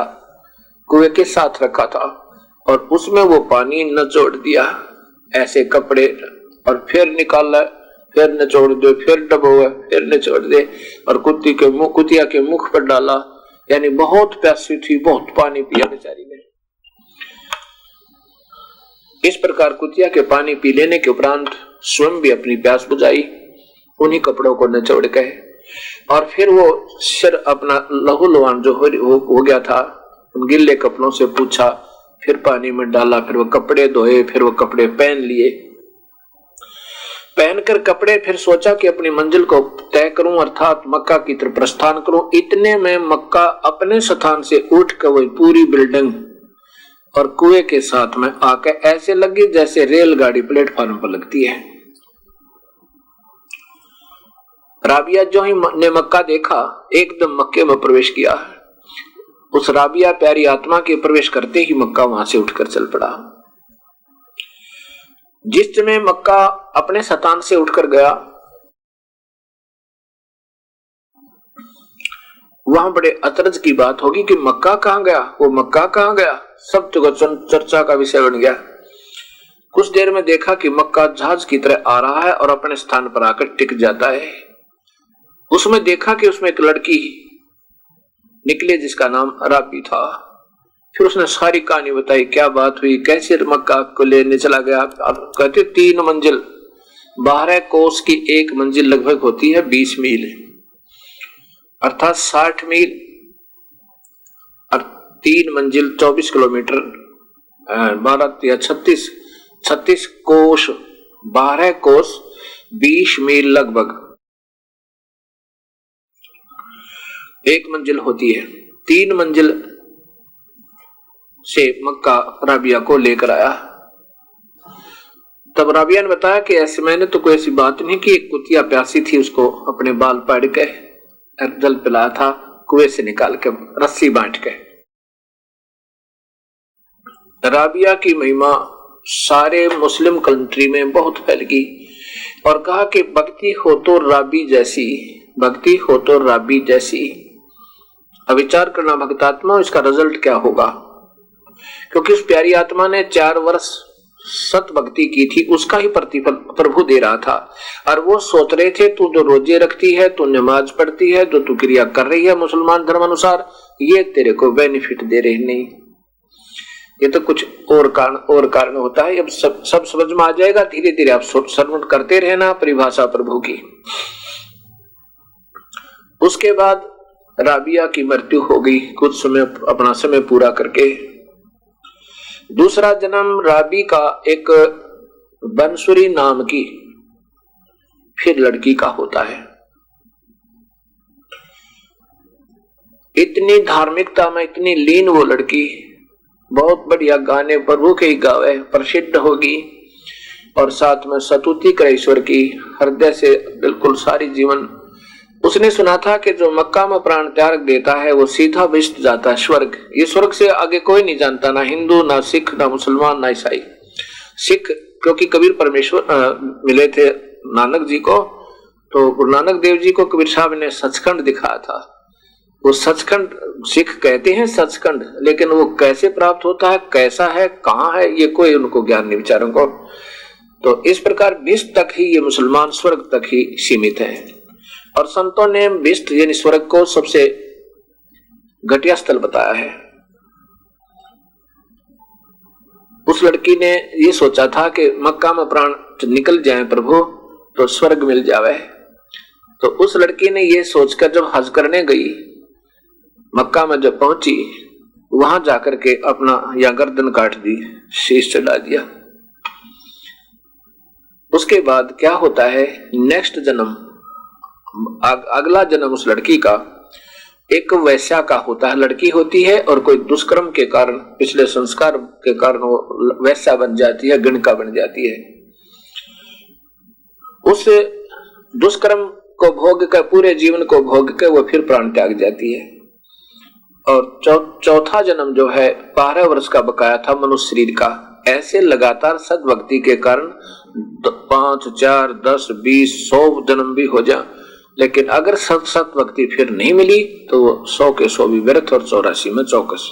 कुएं के साथ रखा था और उसमें वो पानी निचोड़ दिया, ऐसे कपड़े, और फिर निकाला, फिर निचोड़ दे, फिर डबोया, फिर निचोड़ दे, और कुतिया के मुख पर डाला। यानी बहुत प्यासी थी, बहुत पानी पिया बेचारी ने। इस प्रकार कुतिया के पानी पी लेने के उपरांत स्वयं भी अपनी प्यास बुझाई, उन्हीं कपड़ों को निचोड़ के, और फिर वो सिर अपना लहू लुहान जो हो गया था, उन गिल्ले कपड़ों से पूछा, फिर पानी में डाला, फिर वो कपड़े धोए, फिर वो कपड़े पहन लिए। पहनकर कपड़े फिर सोचा कि अपनी मंजिल को तय करूं, अर्थात मक्का की तरफ प्रस्थान करूं। इतने में मक्का अपने स्थान से उठ कर वही पूरी बिल्डिंग और कुएं के साथ में आके ऐसे लगी जैसे रेलगाड़ी प्लेटफॉर्म पर लगती है। राबिया जो ही ने मक्का देखा, एकदम मक्के में प्रवेश किया। उस राबिया प्यारी आत्मा के प्रवेश करते ही मक्का वहां से उठकर चल पड़ा। जिस समय मक्का अपने स्थान से उठकर गया, वहां बड़े अचरज की बात होगी कि मक्का कहां गया, वो मक्का कहां गया, सब जगह चर्चा का विषय बन गया। कुछ देर में देखा कि मक्का जहाज की तरह आ रहा है और अपने स्थान पर आकर टिक जाता है। उसमें देखा कि उसमें एक लड़की निकले जिसका नाम राबी था। फिर उसने सारी कहानी बताई, क्या बात हुई, कैसे मक्का को लेने चला गया। अब कहते 3 मंजिल, 12 कोस की एक मंजिल लगभग होती है 20 मील, अर्थात 60 मील, और 3 मंजिल 24 किलोमीटर, 12 या 36 कोस, 12 कोस 20 मील लगभग एक मंजिल होती है। 3 मंजिल से मक्का राबिया को लेकर आया। तब राबिया ने बताया कि ऐसे मैंने तो कोई ऐसी बात नहीं की, एक कुतिया प्यासी थी, उसको अपने बाल पड़ के जल पिलाया था कुएं से निकाल के रस्सी बांट के। राबिया की महिमा सारे मुस्लिम कंट्री में बहुत फैल गई और कहा कि भक्ति हो तो राबी जैसी, भक्ति हो तो राबी जैसी। अब विचार करना भक्तात्मा, इसका रिजल्ट क्या होगा, क्योंकि उस प्यारी आत्मा ने 4 वर्ष सत भक्ति की थी, उसका ही प्रतिफल प्रभु दे रहा था। और वो सोच रहे थे तू जो रोजे रखती है, तू नमाज पढ़ती है, जो तू क्रिया कर रही है मुसलमान धर्म अनुसार, ये तेरे को बेनिफिट दे रहे नहीं, ये तो कुछ और कारण होता है। अब सब समझ में आ जाएगा, धीरे धीरे आप श्रवण करते रहना परिभाषा प्रभु की। उसके बाद राबिया की मृत्यु हो गई कुछ समय, अपना समय पूरा करके। दूसरा जन्म राबी का एक बंसुरी नाम की फिर लड़की का होता है। इतनी धार्मिकता में इतनी लीन वो लड़की, बहुत बढ़िया गाने प्रभु के ही गावे, प्रसिद्ध होगी और साथ में स्तुति करे ईश्वर की हृदय से बिल्कुल सारी जीवन। उसने सुना था कि जो मक्का में प्राण त्याग देता है वो सीधा विष्ट जाता है स्वर्ग। ये स्वर्ग से आगे कोई नहीं जानता, ना हिंदू, ना सिख, ना मुसलमान, ना ईसाई। सिख क्योंकि कबीर परमेश्वर मिले थे नानक जी को, तो गुरु नानक देव जी को कबीर साहब ने सचखंड दिखाया था। वो सचखंड सिख कहते हैं सचखंड, लेकिन वो कैसे प्राप्त होता है, कैसा है, कहाँ है, ये कोई उनको ज्ञान नहीं विचारों को। तो इस प्रकार विष्ट तक ही ये मुसलमान स्वर्ग तक ही सीमित है। और संतों ने विष्ट यानी स्वर्ग को सबसे घटिया स्थल बताया है। उस लड़की ने ये सोचा था कि मक्का में प्राण निकल जाए प्रभु तो स्वर्ग मिल जावे। तो उस लड़की ने ये सोचकर जब हज करने गई, मक्का में जब पहुंची, वहां जाकर के अपना या गर्दन काट दी, शीश चढ़ा दिया। उसके बाद क्या होता है, नेक्स्ट जन्म, अगला जन्म उस लड़की का एक वैश्या का होता है। लड़की होती है और कोई दुष्कर्म के कारण, पिछले संस्कार के कारण वो वैश्या बन जाती है, गणका बन जाती है। उस दुष्कर्म को भोग कर, पूरे जीवन को भोग कर वो फिर प्राण त्याग जाती है। और चौथा जन्म जो है 12 वर्ष का बकाया था मनुष्य शरीर का। ऐसे लगातार सद्भक्ति के कारण 5, 4, 10, 20, 100 जन्म भी हो जाए, लेकिन अगर सत भक्ति फिर नहीं मिली तो 100 के 100 भी व्यर्थ और 84 में चौकस।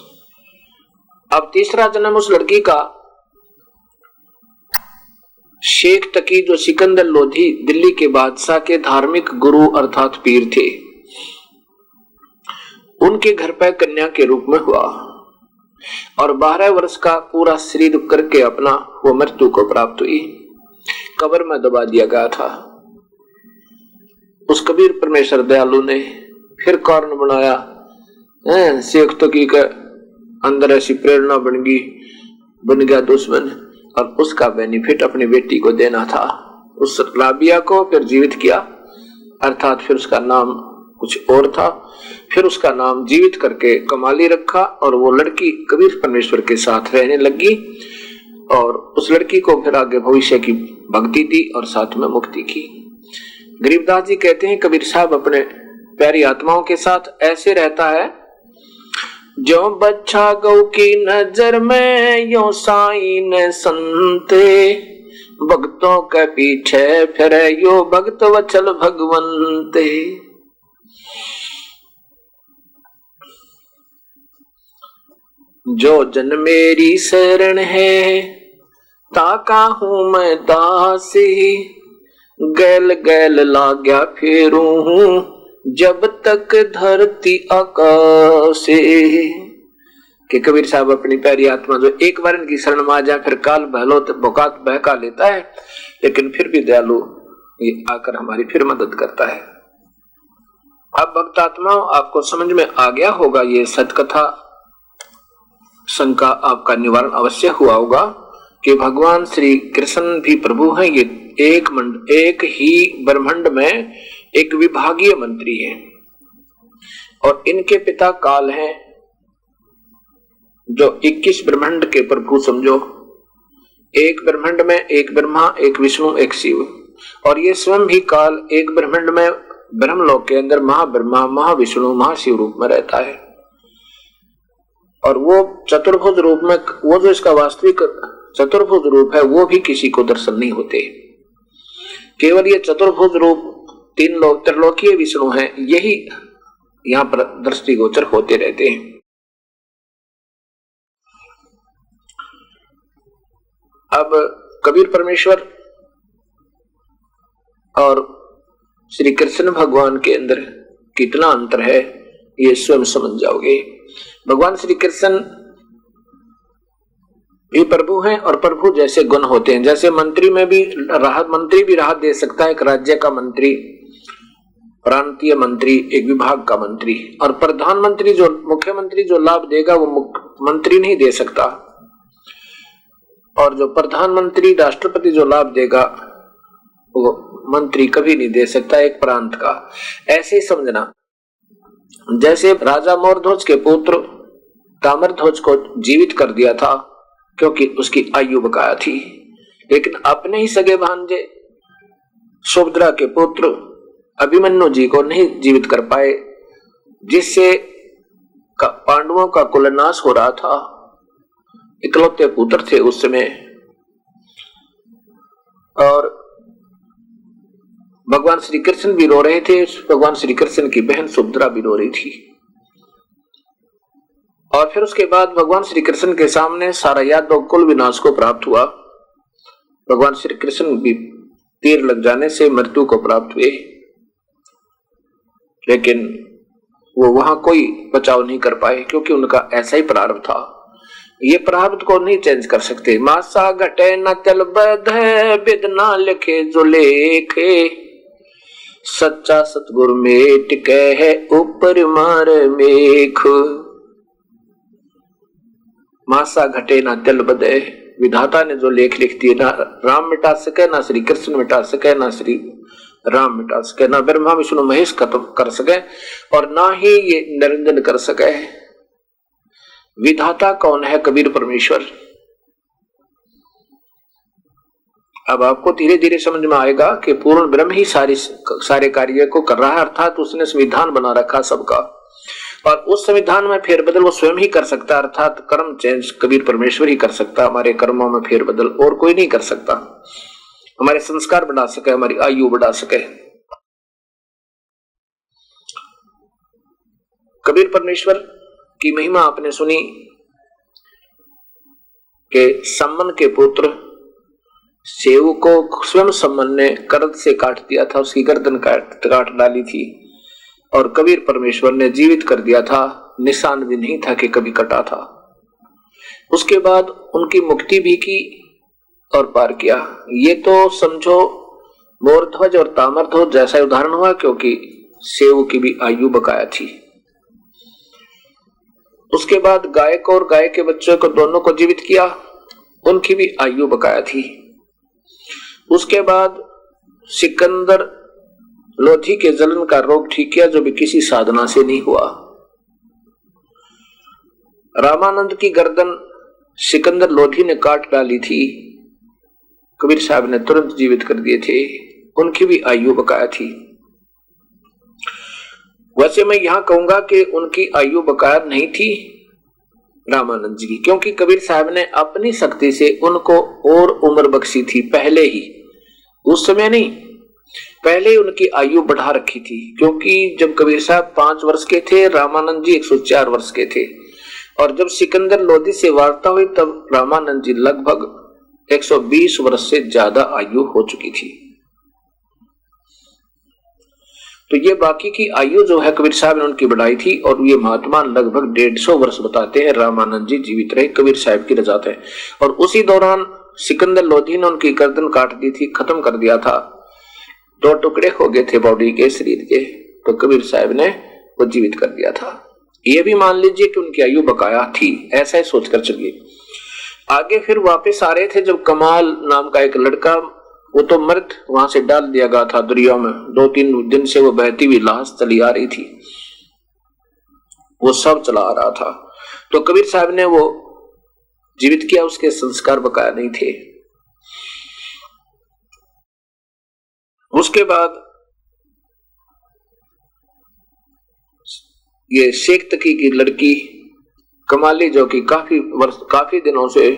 अब तीसरा जन्म उस लड़की का शेख तकी, जो सिकंदर लोधी दिल्ली के बादशाह के धार्मिक गुरु अर्थात पीर थे, उनके घर पर कन्या के रूप में हुआ और 12 वर्ष का पूरा शरीर करके अपना वो मृत्यु को प्राप्त हुई। कब्र में दबा दिया गया था। उस कबीर परमेश्वर दयालु ने फिर कारण बनाया, शेख तकी के अंदर ऐसी प्रेरणा बन गया दुश्मन, और उसका बेनिफिट अपनी बेटी को देना था। उस राबिया को फिर जीवित किया, अर्थात फिर उसका नाम कुछ और था, फिर उसका नाम जीवित करके कमाली रखा और वो लड़की कबीर परमेश्वर के साथ रहने लगी और उस लड़की को फिर आगे भविष्य की भक्ति दी और साथ में मुक्ति की। गरीबदास जी कहते हैं कबीर साहब अपने प्यारी आत्माओं के साथ ऐसे रहता है, जो बच्चा गौ की नजर में यो साई ने संते, भक्तों के पीछे फिरे यो भक्त वचल भगवंते। जो जन मेरी शरण है ताका हूं मैं दासी, गैल गैल लाग्या फेरू हूं जब तक धरती आकाशे। कि कबीर साहब अपनी प्यारी आत्मा जो एक बार इनकी शरण में आ जाए फिर काल भौकात बहका लेता है, लेकिन फिर भी दयालु ये आकर हमारी फिर मदद करता है। अब भक्त आत्मा आपको समझ में आ गया होगा, ये सतकथा शंका आपका निवारण अवश्य हुआ होगा कि भगवान श्री कृष्ण भी प्रभु हैं। ये एक ही ब्रह्मांड में एक विभागीय मंत्री हैं और इनके पिता काल हैं, जो 21 ब्रह्मांड के प्रभु समझो, एक ब्रह्मांड में एक ब्रह्मा, एक विष्णु, एक शिव, और ये स्वयं भी काल एक ब्रह्मांड में ब्रह्मलोक के अंदर महाब्रह्मा, महाविष्णु, महाशिव रूप में रहता है। और वो चतुर्भुज रूप में, वो जो इसका वास्तविक चतुर्भुज रूप है, वो भी किसी को दर्शन नहीं होते। केवल ये चतुर्भुज रूप तीन लोग त्रिलोकीय विष्णु हैं, यही यहाँ पर दृष्टिगोचर होते रहते हैं। अब कबीर परमेश्वर और श्री कृष्ण भगवान के अंदर कितना अंतर है, ये स्वयं समझ जाओगे। भगवान श्री कृष्ण भी प्रभु हैं और प्रभु जैसे गुण होते हैं। जैसे मंत्री में भी मंत्री भी राहत दे सकता है, एक राज्य का मंत्री, प्रांतीय मंत्री, एक विभाग का मंत्री, और प्रधानमंत्री जो मुख्यमंत्री जो लाभ देगा वो मंत्री नहीं दे सकता, और जो प्रधानमंत्री राष्ट्रपति जो लाभ देगा वो मंत्री कभी नहीं दे सकता एक प्रांत का। ऐसे ही समझना, जैसे राजा मोरध्वज के पुत्र ताम्रध्वज को जीवित कर दिया था क्योंकि उसकी आयु बकाया थी, लेकिन अपने ही सगे भांजे सुभद्रा के पुत्र अभिमन्यु जी को नहीं जीवित कर पाए, जिससे पांडवों का कुलनाश हो रहा था। इकलौते पुत्र थे उस समय, और भगवान श्री कृष्ण भी रो रहे थे, भगवान श्री कृष्ण की बहन सुभद्रा भी रो रही थी। और फिर उसके बाद भगवान श्री कृष्ण के सामने सारा यादव कुल विनाश को प्राप्त हुआ। भगवान श्री कृष्ण भी तीर लग जाने से मृत्यु को प्राप्त हुए, लेकिन वो वहां कोई बचाव नहीं कर पाए क्योंकि उनका ऐसा ही प्रारब्ध था। ये प्रारब्ध को नहीं चेंज कर सकते। मासा घटे न चल बधे, बिद ना लिखे जो लेखे, सच्चा सतगुरु में टिके है ऊपर मार मेख। मासा घटे ना तिल बदे, विधाता ने जो लेख लिख दिए, ना राम मिटा सके, ना श्री कृष्ण मिटा सके, ना श्री राम मिटा सके, ना ब्रह्मा विष्णु महेश खत्म कर सके, और ना ही ये निरंजन कर सके। विधाता कौन है? कबीर परमेश्वर। अब आपको धीरे धीरे समझ में आएगा कि पूर्ण ब्रह्म ही सारे कार्य को कर रहा है, अर्थात उसने संविधान बना रखा सबका, और उस संविधान में फेरबदल वो स्वयं ही कर सकता है, अर्थात कर्म चेंज कबीर परमेश्वर ही कर सकता। हमारे कर्मों में फेरबदल और कोई नहीं कर सकता। हमारे संस्कार बढ़ा सके, हमारी आयु बढ़ा सके। कबीर परमेश्वर की महिमा आपने सुनी कि सम्मन के पुत्र सेव को स्वयं सम्मन ने करद से काट दिया था, उसकी गर्दन काट डाली थी, और कबीर परमेश्वर ने जीवित कर दिया था, निशान भी नहीं था कि कभी कटा था। उसके बाद उनकी मुक्ति भी की और पार किया। ये तो समझो मोरध्वज और ताम्रध्वज जैसा उदाहरण हुआ, क्योंकि सेव की भी आयु बकाया थी। उसके बाद गाय को और गाय के बच्चों को दोनों को जीवित किया, उनकी भी आयु बकाया थी। उसके बाद सिकंदर लोधी के जलन का रोग ठीक किया, जो भी किसी साधना से नहीं हुआ। रामानंद की गर्दन सिकंदर लोधी ने काट डाली थी, कबीर साहब ने तुरंत जीवित कर दिए थे, उनकी भी आयु बकाया थी। वैसे मैं यहां कहूंगा कि उनकी आयु बकाया नहीं थी रामानंद जी की, क्योंकि कबीर साहब ने अपनी शक्ति से उनको और उम्र बख्शी थी पहले ही, उस समय नहीं, पहले ही उनकी आयु बढ़ा रखी थी। क्योंकि जब कबीर साहब 5 वर्ष के थे, रामानंद जी 104 वर्ष के थे, और जब सिकंदर लोधी से वार्ता हुई तब रामानंद जी लगभग 120 वर्ष से ज्यादा आयु हो चुकी थी। तो ये बाकी की आयु जो है कबीर साहब ने उनकी बढ़ाई थी, और ये महात्मा लगभग 150 वर्ष बताते हैं रामानंद जी जीवित रहे, कबीर साहब की रजात है। और उसी दौरान सिकंदर लोधी ने उनकी गर्दन काट दी थी, खत्म कर दिया था, 2 टुकड़े हो गए थे बॉडी के, शरीर के, तो कबीर साहब ने वो जीवित कर दिया था। ये भी मान लीजिए कि उनकी आयु बकाया थी, ऐसा ही सोचकर चलिए। आगे फिर वापस आ रहे थे जब कमाल नाम का एक लड़का, वो तो मृत वहां से डाल दिया गया था दरिया में, 2-3 दिन से वो बहती हुई लाश चली आ रही थी, वो सब चला आ रहा था। तो कबीर साहब ने वो जीवित किया, उसके संस्कार बकाया नहीं थे। उसके बाद ये शेख तकी की लड़की कमाली, जो कि काफी दिनों से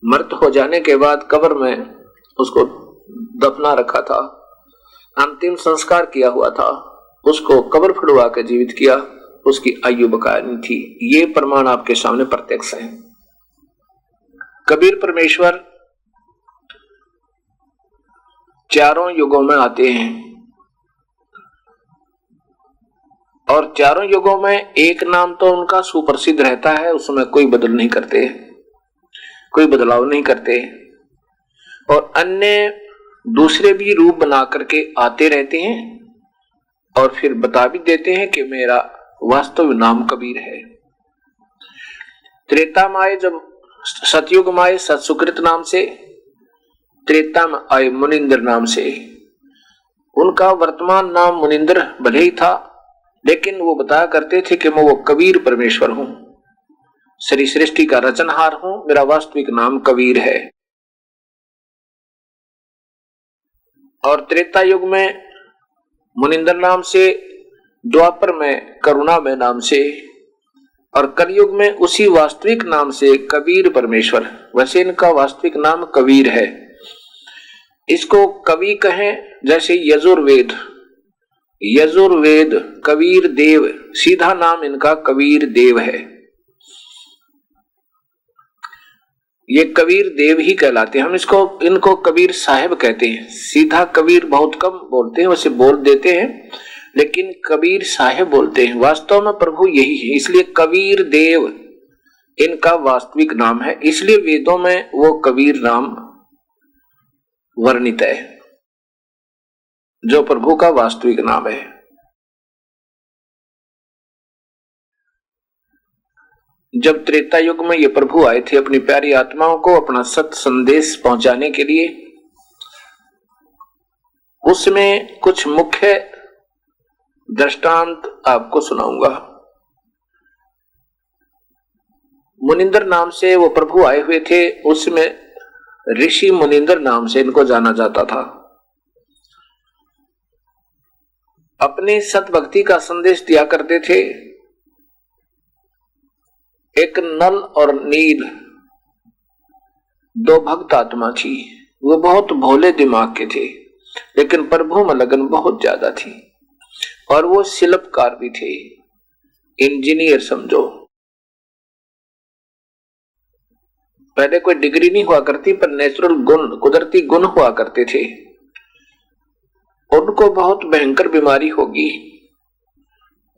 मृत हो जाने के बाद कब्र में उसको दफना रखा था, अंतिम संस्कार किया हुआ था, उसको कब्र फुड़वा के जीवित किया, उसकी आयु बकाया नहीं थी। ये प्रमाण आपके सामने प्रत्यक्ष है। कबीर परमेश्वर चारों युगों में आते हैं और चारों युगों में एक नाम तो उनका सुप्रसिद्ध रहता है, उसमें कोई बदल नहीं करते, कोई बदलाव नहीं करते, और अन्य दूसरे भी रूप बना करके आते रहते हैं और फिर बता भी देते हैं कि मेरा वास्तव नाम कबीर है। त्रेता में आए, जब सतयुग में आए सत्सुकृत नाम से, त्रेता में आए मुनिंद्र नाम से। उनका वर्तमान नाम मुनिंद्र भले ही था, लेकिन वो बताया करते थे कि मैं वो कबीर परमेश्वर हूं, श्री सृष्टि का रचनहार हूं, मेरा वास्तविक नाम कबीर है। और त्रेता युग में मुनिंद्र नाम से, द्वापर में करुणा में नाम से, और कलयुग में उसी वास्तविक नाम से कबीर परमेश्वर। वैसे इनका वास्तविक नाम कबीर है। इसको कवि कहें, जैसे यजुर्वेद, यजुर्वेद कबीर देव, सीधा नाम इनका कबीर देव है। ये कबीर देव ही कहलाते हैं। हम इनको कबीर साहिब कहते हैं। सीधा कबीर बहुत कम बोलते हैं, वैसे बोल देते हैं, लेकिन कबीर साहिब बोलते हैं। वास्तव में प्रभु यही है, इसलिए कबीर देव इनका वास्तविक नाम है। इसलिए वेदों में वो कबीर नाम वर्णित है, जो प्रभु का वास्तविक नाम है। जब त्रेता युग में ये प्रभु आए थे अपनी प्यारी आत्माओं को अपना सत संदेश पहुंचाने के लिए, उसमें कुछ मुख्य दृष्टांत आपको सुनाऊंगा। मुनिंद्र नाम से वो प्रभु आए हुए थे, उसमें ऋषि मुनिंद्र नाम से इनको जाना जाता था। अपनी सत भक्ति का संदेश दिया करते थे। एक नल और नील दो भक्त आत्मा थी। वो बहुत भोले दिमाग के थे, लेकिन प्रभु में लगन बहुत ज्यादा थी, और वो शिल्पकार भी थे, इंजीनियर समझो। पहले कोई डिग्री नहीं हुआ करती, पर नेचुरल गुण, कुदरती गुण हुआ करते थे। उनको बहुत भयंकर बीमारी होगी।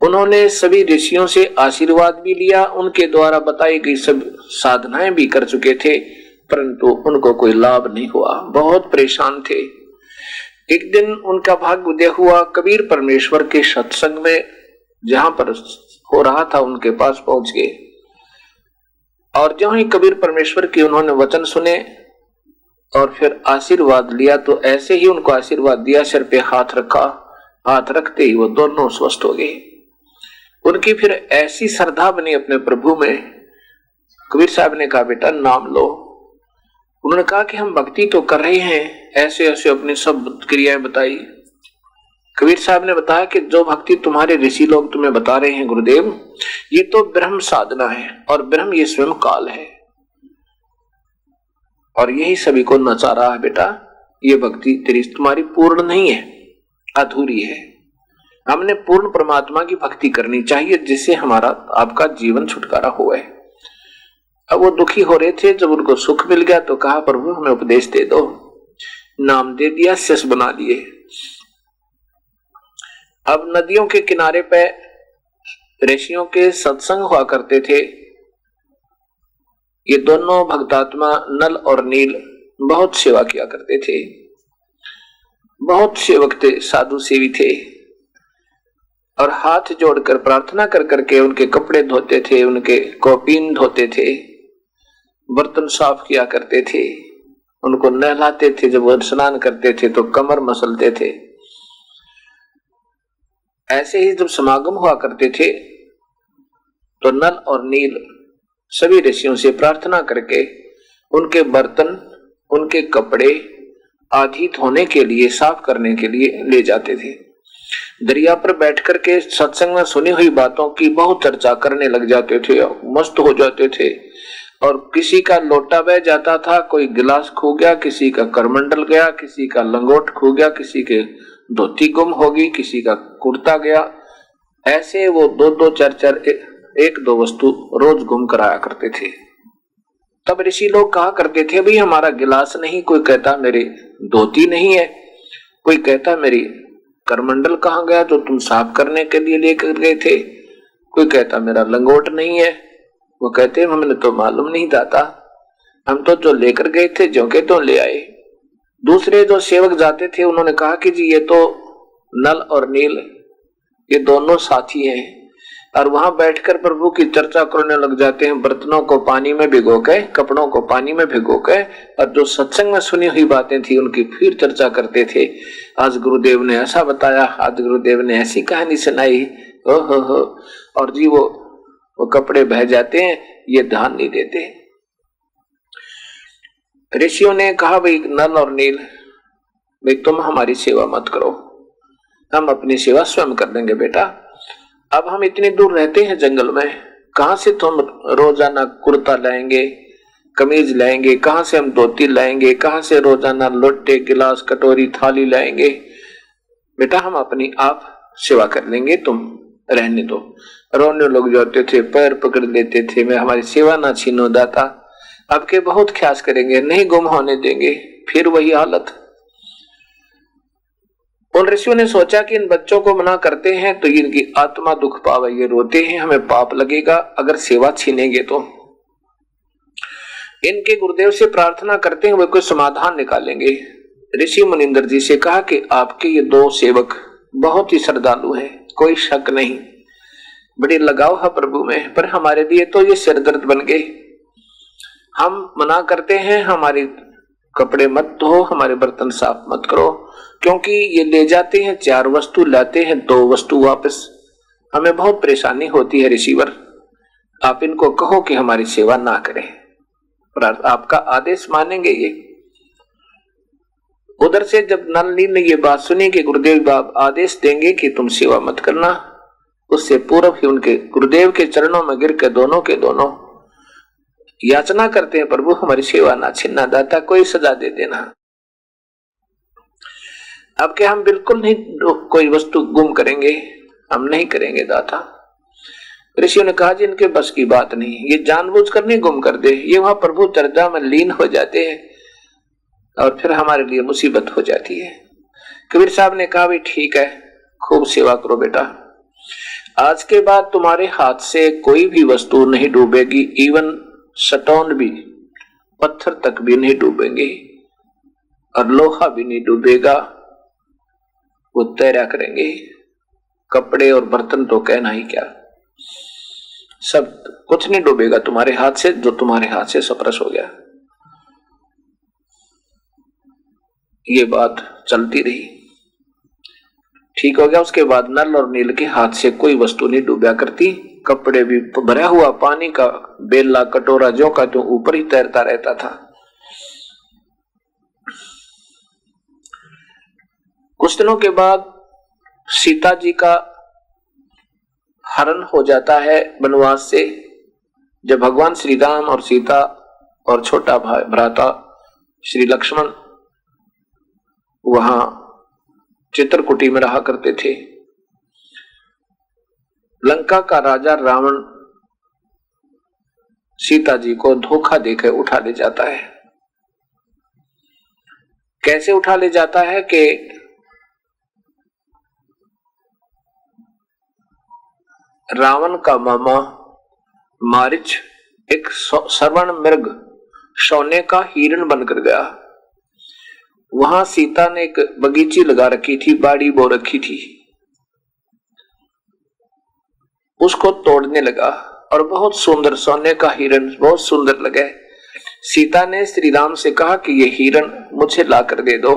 उन्होंने सभी ऋषियों से आशीर्वाद भी लिया, उनके द्वारा बताई गई सब साधनाएं भी कर चुके थे, परंतु उनको कोई लाभ नहीं हुआ। बहुत परेशान थे। एक दिन उनका भाग्य उदय हुआ, कबीर परमेश्वर के सत्संग में जहां पर हो रहा था उनके पास पहुंच गए, और जो ही कबीर परमेश्वर के उन्होंने वचन सुने और फिर आशीर्वाद लिया, तो ऐसे ही उनको आशीर्वाद दिया, सिर पे हाथ रखा, हाथ रखते ही वो दोनों स्वस्थ हो गए। उनकी फिर ऐसी श्रद्धा बनी अपने प्रभु में। कबीर साहब ने कहा, बेटा नाम लो। उन्होंने कहा कि हम भक्ति तो कर रहे हैं, ऐसे ऐसे अपनी सब क्रियाएं बताई। कबीर साहब ने बताया कि जो भक्ति तुम्हारे ऋषि लोग तुम्हें बता रहे हैं गुरुदेव, ये तो ब्रह्म साधना है, और ब्रह्म ये स्वयं काल है, और यही सभी को नचा रहा है। बेटा ये भक्ति तेरी तुम्हारी पूर्ण नहीं है, अधूरी है। हमने पूर्ण परमात्मा की भक्ति करनी चाहिए, जिससे हमारा आपका जीवन छुटकारा हुआ है। अब वो दुखी हो रहे थे। जब उनको सुख मिल गया तो कहा, प्रभु हमें उपदेश दे दो। नाम दे दिया, शिष्य बना लिए। अब नदियों के किनारे पे ऋषियों के सत्संग हुआ करते थे। ये दोनों भक्तात्मा नल और नील बहुत सेवा किया करते थे, बहुत सेवक थे, साधु सेवी थे, और हाथ जोड़कर प्रार्थना कर करके उनके कपड़े धोते थे, उनके कौपीन धोते थे, बर्तन साफ किया करते थे, उनको नहलाते थे। जब वो स्नान करते थे तो कमर मसलते थे। ऐसे ही जब समागम हुआ करते थे तो नल और नील सभी ऋषियों से प्रार्थना करके उनके बर्तन, उनके कपड़े आदि धोने के लिए, साफ करने के लिए ले जाते थे। दरिया पर बैठकर के सत्संग में सुनी हुई बातों की बहुत चर्चा करने लग जाते थे, मस्त हो जाते थे। और किसी का लोटा बह जाता था, कोई गिलास खो गया, किसी का करमंडल गया, किसी का लंगोट खो गया, किसी के धोती गुम होगी, किसी का कुर्ता गया। ऐसे वो दो दो चार चार एक दो वस्तु रोज गुम कराया करते थे। तब ऋषि लोग कहा करते थे, भाई हमारा गिलास नहीं, कोई कहता मेरी धोती नहीं है, कोई कहता मेरी करमंडल कहाँ गया जो तुम साफ करने के लिए लेकर गए थे, कोई कहता मेरा लंगोट नहीं है। वो कहते हमें तो मालूम नहीं दाता, हम तो जो लेकर गए थे जो के तो ले आए। दूसरे जो सेवक जाते थे उन्होंने कहा कि जी ये तो नल और नील ये दोनों साथी हैं, और वहां बैठकर प्रभु की चर्चा करने लग जाते हैं, बर्तनों को पानी में भिगो के, कपड़ों को पानी में भिगो के, और जो सत्संग में सुनी हुई बातें थी उनकी फिर चर्चा करते थे। आज गुरुदेव ने ऐसा बताया, आज गुरुदेव ने ऐसी कहानी सुनाई, हो। और जी वो कपड़े बह जाते हैं, ये ध्यान नहीं देते। ऋषियों ने कहा, भाई नल और नील, भाई तुम हमारी सेवा मत करो, हम अपनी सेवा स्वयं कर देंगे बेटा। अब हम इतनी दूर रहते हैं जंगल में, कहां से तुम रोजाना कुर्ता लाएंगे, कमीज लाएंगे, कहां से हम धोती लाएंगे, कहां से रोजाना लोटे, गिलास, कटोरी, थाली लाएंगे। बेटा हम अपनी आप सेवा कर लेंगे, तुम रहने दो। रोने लोग जाते थे, पैर पकड़ लेते थे, मैं हमारी सेवा ना छीनो दाता, अब के बहुत ख्यास करेंगे, नहीं गुम होने देंगे। फिर वही हालत। उन ऋषियों ने सोचा कि इन बच्चों को मना करते हैं तो इनकी आत्मा दुख पावे, ये रोते हैं, हमें पाप लगेगा अगर सेवा छीनेंगे तो। इनके गुरुदेव से प्रार्थना करते हैं वे कोई समाधान निकालेंगे। ऋषि मुनिंदर जी से कहा कि आपके ये दो सेवक बहुत ही श्रद्धालु हैं, कोई शक नहीं, बड़ी लगाव है प्रभु में, पर हमारे लिए तो ये सिरदर्द बन गए। हम मना करते हैं, हमारी कपड़े मत धो, हमारे बर्तन साफ मत करो, क्योंकि ये ले जाते हैं 4 वस्तु, लाते हैं 2 वस्तु वापस, हमें बहुत परेशानी होती है ऋषिवर। आप इनको कहो कि हमारी सेवा ना करें, पर आपका आदेश मानेंगे ये। उधर से जब नल ने ये बात सुनी कि गुरुदेव बाब आदेश देंगे कि तुम सेवा मत करना, उससे पूर्व ही उनके गुरुदेव के चरणों में गिर के दोनों के दोनों याचना करते हैं, प्रभु हमारी सेवा ना छीनना दाता, कोई सजा दे देना। अब के हम बिल्कुल नहीं कोई वस्तु गुम करेंगे, हम नहीं करेंगे दाता। ऋषियों ने कहा जी इनके बस की बात नहीं, ये जानबूझकर नहीं गुम कर दे, ये वहां प्रभु चर्चा में लीन हो जाते हैं और फिर हमारे लिए मुसीबत हो जाती है। कबीर साहब ने कहा भाई ठीक है, खूब सेवा करो बेटा, आज के बाद तुम्हारे हाथ से कोई भी वस्तु नहीं डूबेगी, इवन स्टोन भी, पत्थर तक भी नहीं डूबेंगे और लोहा भी नहीं डूबेगा, वो तैरा करेंगे। कपड़े और बर्तन तो कहना ही क्या, सब कुछ नहीं डूबेगा तुम्हारे हाथ से, जो तुम्हारे हाथ से सप्रस हो गया। ये बात चलती रही, ठीक हो गया। उसके बाद नल और नील के हाथ से कोई वस्तु नहीं डूबा करती, कपड़े भी भरा हुआ पानी का बेला कटोरा जो का जो ऊपर ही तैरता रहता था। कुछ दिनों के बाद सीता जी का हरण हो जाता है वनवास से, जब भगवान श्री राम और सीता और छोटा भाई भ्राता श्री लक्ष्मण वहां चित्रकूटी में रहा करते थे। लंका का राजा रावण सीता जी को धोखा देकर उठा ले जाता है। कैसे उठा ले जाता है कि रावण का मामा मारिच एक श्रवण मृग सोने का हिरण बनकर गया। वहां सीता ने एक बगीची लगा रखी थी, बाड़ी बो रखी थी, उसको तोड़ने लगा और बहुत सुंदर सोने का हिरण बहुत सुंदर लगे। सीता ने श्री राम से कहा कि ये हिरण मुझे ला कर दे दो।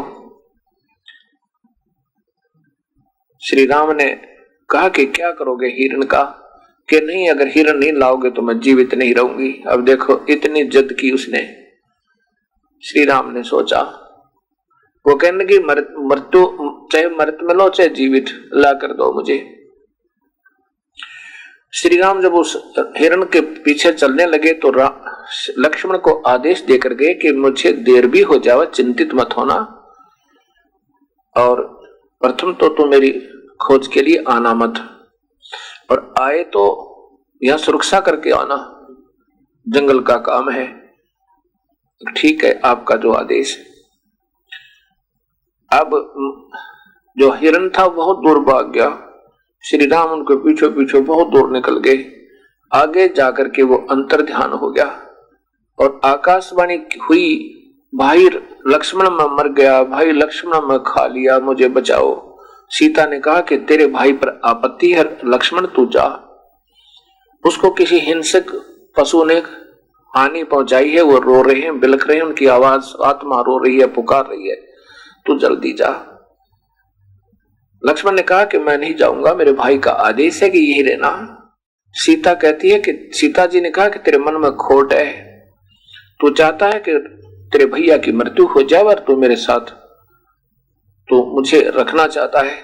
श्री राम ने कहा कि क्या करोगे हिरण का? कि नहीं, अगर हिरण नहीं लाओगे तो मैं जीवित नहीं रहूंगी। अब देखो इतनी जिद की उसने। श्री राम ने सोचा, वो कहने की मृत्यु चाहे मृत में लो चाहे जीवित ला कर दो मुझे। श्री राम जब उस हिरण के पीछे चलने लगे तो लक्ष्मण को आदेश देकर गए कि मुझे देर भी हो जावे, चिंतित मत होना, और प्रथम तो तुम मेरी खोज के लिए आना मत, और आए तो यहां सुरक्षा करके आना, जंगल का काम है। ठीक है, आपका जो आदेश। अब जो हिरण था बहुत दूर भाग गया। श्री राम उनके पीछे पीछे बहुत दूर निकल गए। आगे जाकर के वो अंतर ध्यान हो गया और आकाशवाणी हुई, भाई लक्ष्मण मैं मर गया, भाई लक्ष्मण मैं खा लिया, मुझे बचाओ। सीता ने कहा कि तेरे भाई पर आपत्ति है लक्ष्मण, तू जा। उसको किसी हिंसक पशु ने हानि पहुंचाई है, वो रो रहे हैं, बिलख रहे हैं, उनकी आवाज, आत्मा रो रही है, पुकार रही है, तू जल्दी जा। लक्ष्मण ने कहा कि मैं नहीं जाऊंगा, मेरे भाई का आदेश है कि यही रहना। सीता कहती है कि सीता जी ने कहा कि तेरे मन में खोट है, तू चाहता है कि तेरे भैया की मृत्यु हो जाए और तू मेरे साथ, तो मुझे रखना चाहता है।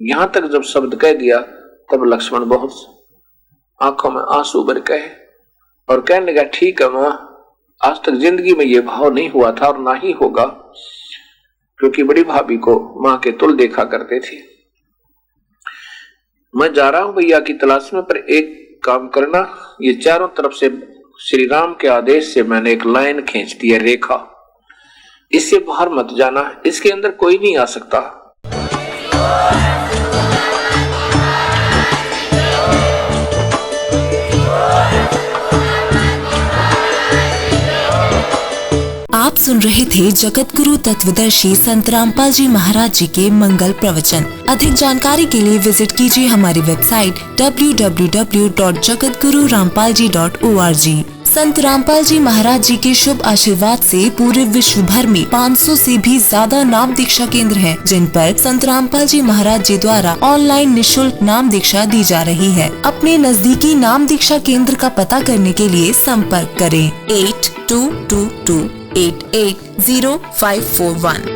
यहां तक जब शब्द कह दिया तब लक्ष्मण बहुत आंखों में आंसू भर गए और कहने लगा, ठीक है मां, आज तक जिंदगी में ये भाव नहीं हुआ था और ना ही होगा, क्योंकि बड़ी भाभी को मां के तुल देखा करते थे। मैं जा रहा हूं भैया की तलाश में, पर एक काम करना, ये चारों तरफ से श्री राम के आदेश से मैंने एक लाइन खींच दी है, रेखा, इससे बाहर मत जाना, इसके अंदर कोई नहीं आ सकता। आप सुन रहे थे जगत गुरु तत्वदर्शी संत रामपाल जी महाराज जी के मंगल प्रवचन। अधिक जानकारी के लिए विजिट कीजिए हमारी वेबसाइट www.jagatgururampalji.org। संत रामपाल जी महाराज जी के शुभ आशीर्वाद से पूरे विश्व भर में 500 से भी ज्यादा नाम दीक्षा केंद्र हैं, जिन पर संत रामपाल जी महाराज जी द्वारा ऑनलाइन निशुल्क नाम दीक्षा दी जा रही है। अपने नजदीकी नाम दीक्षा केंद्र का पता करने के लिए संपर्क करें 8222880541।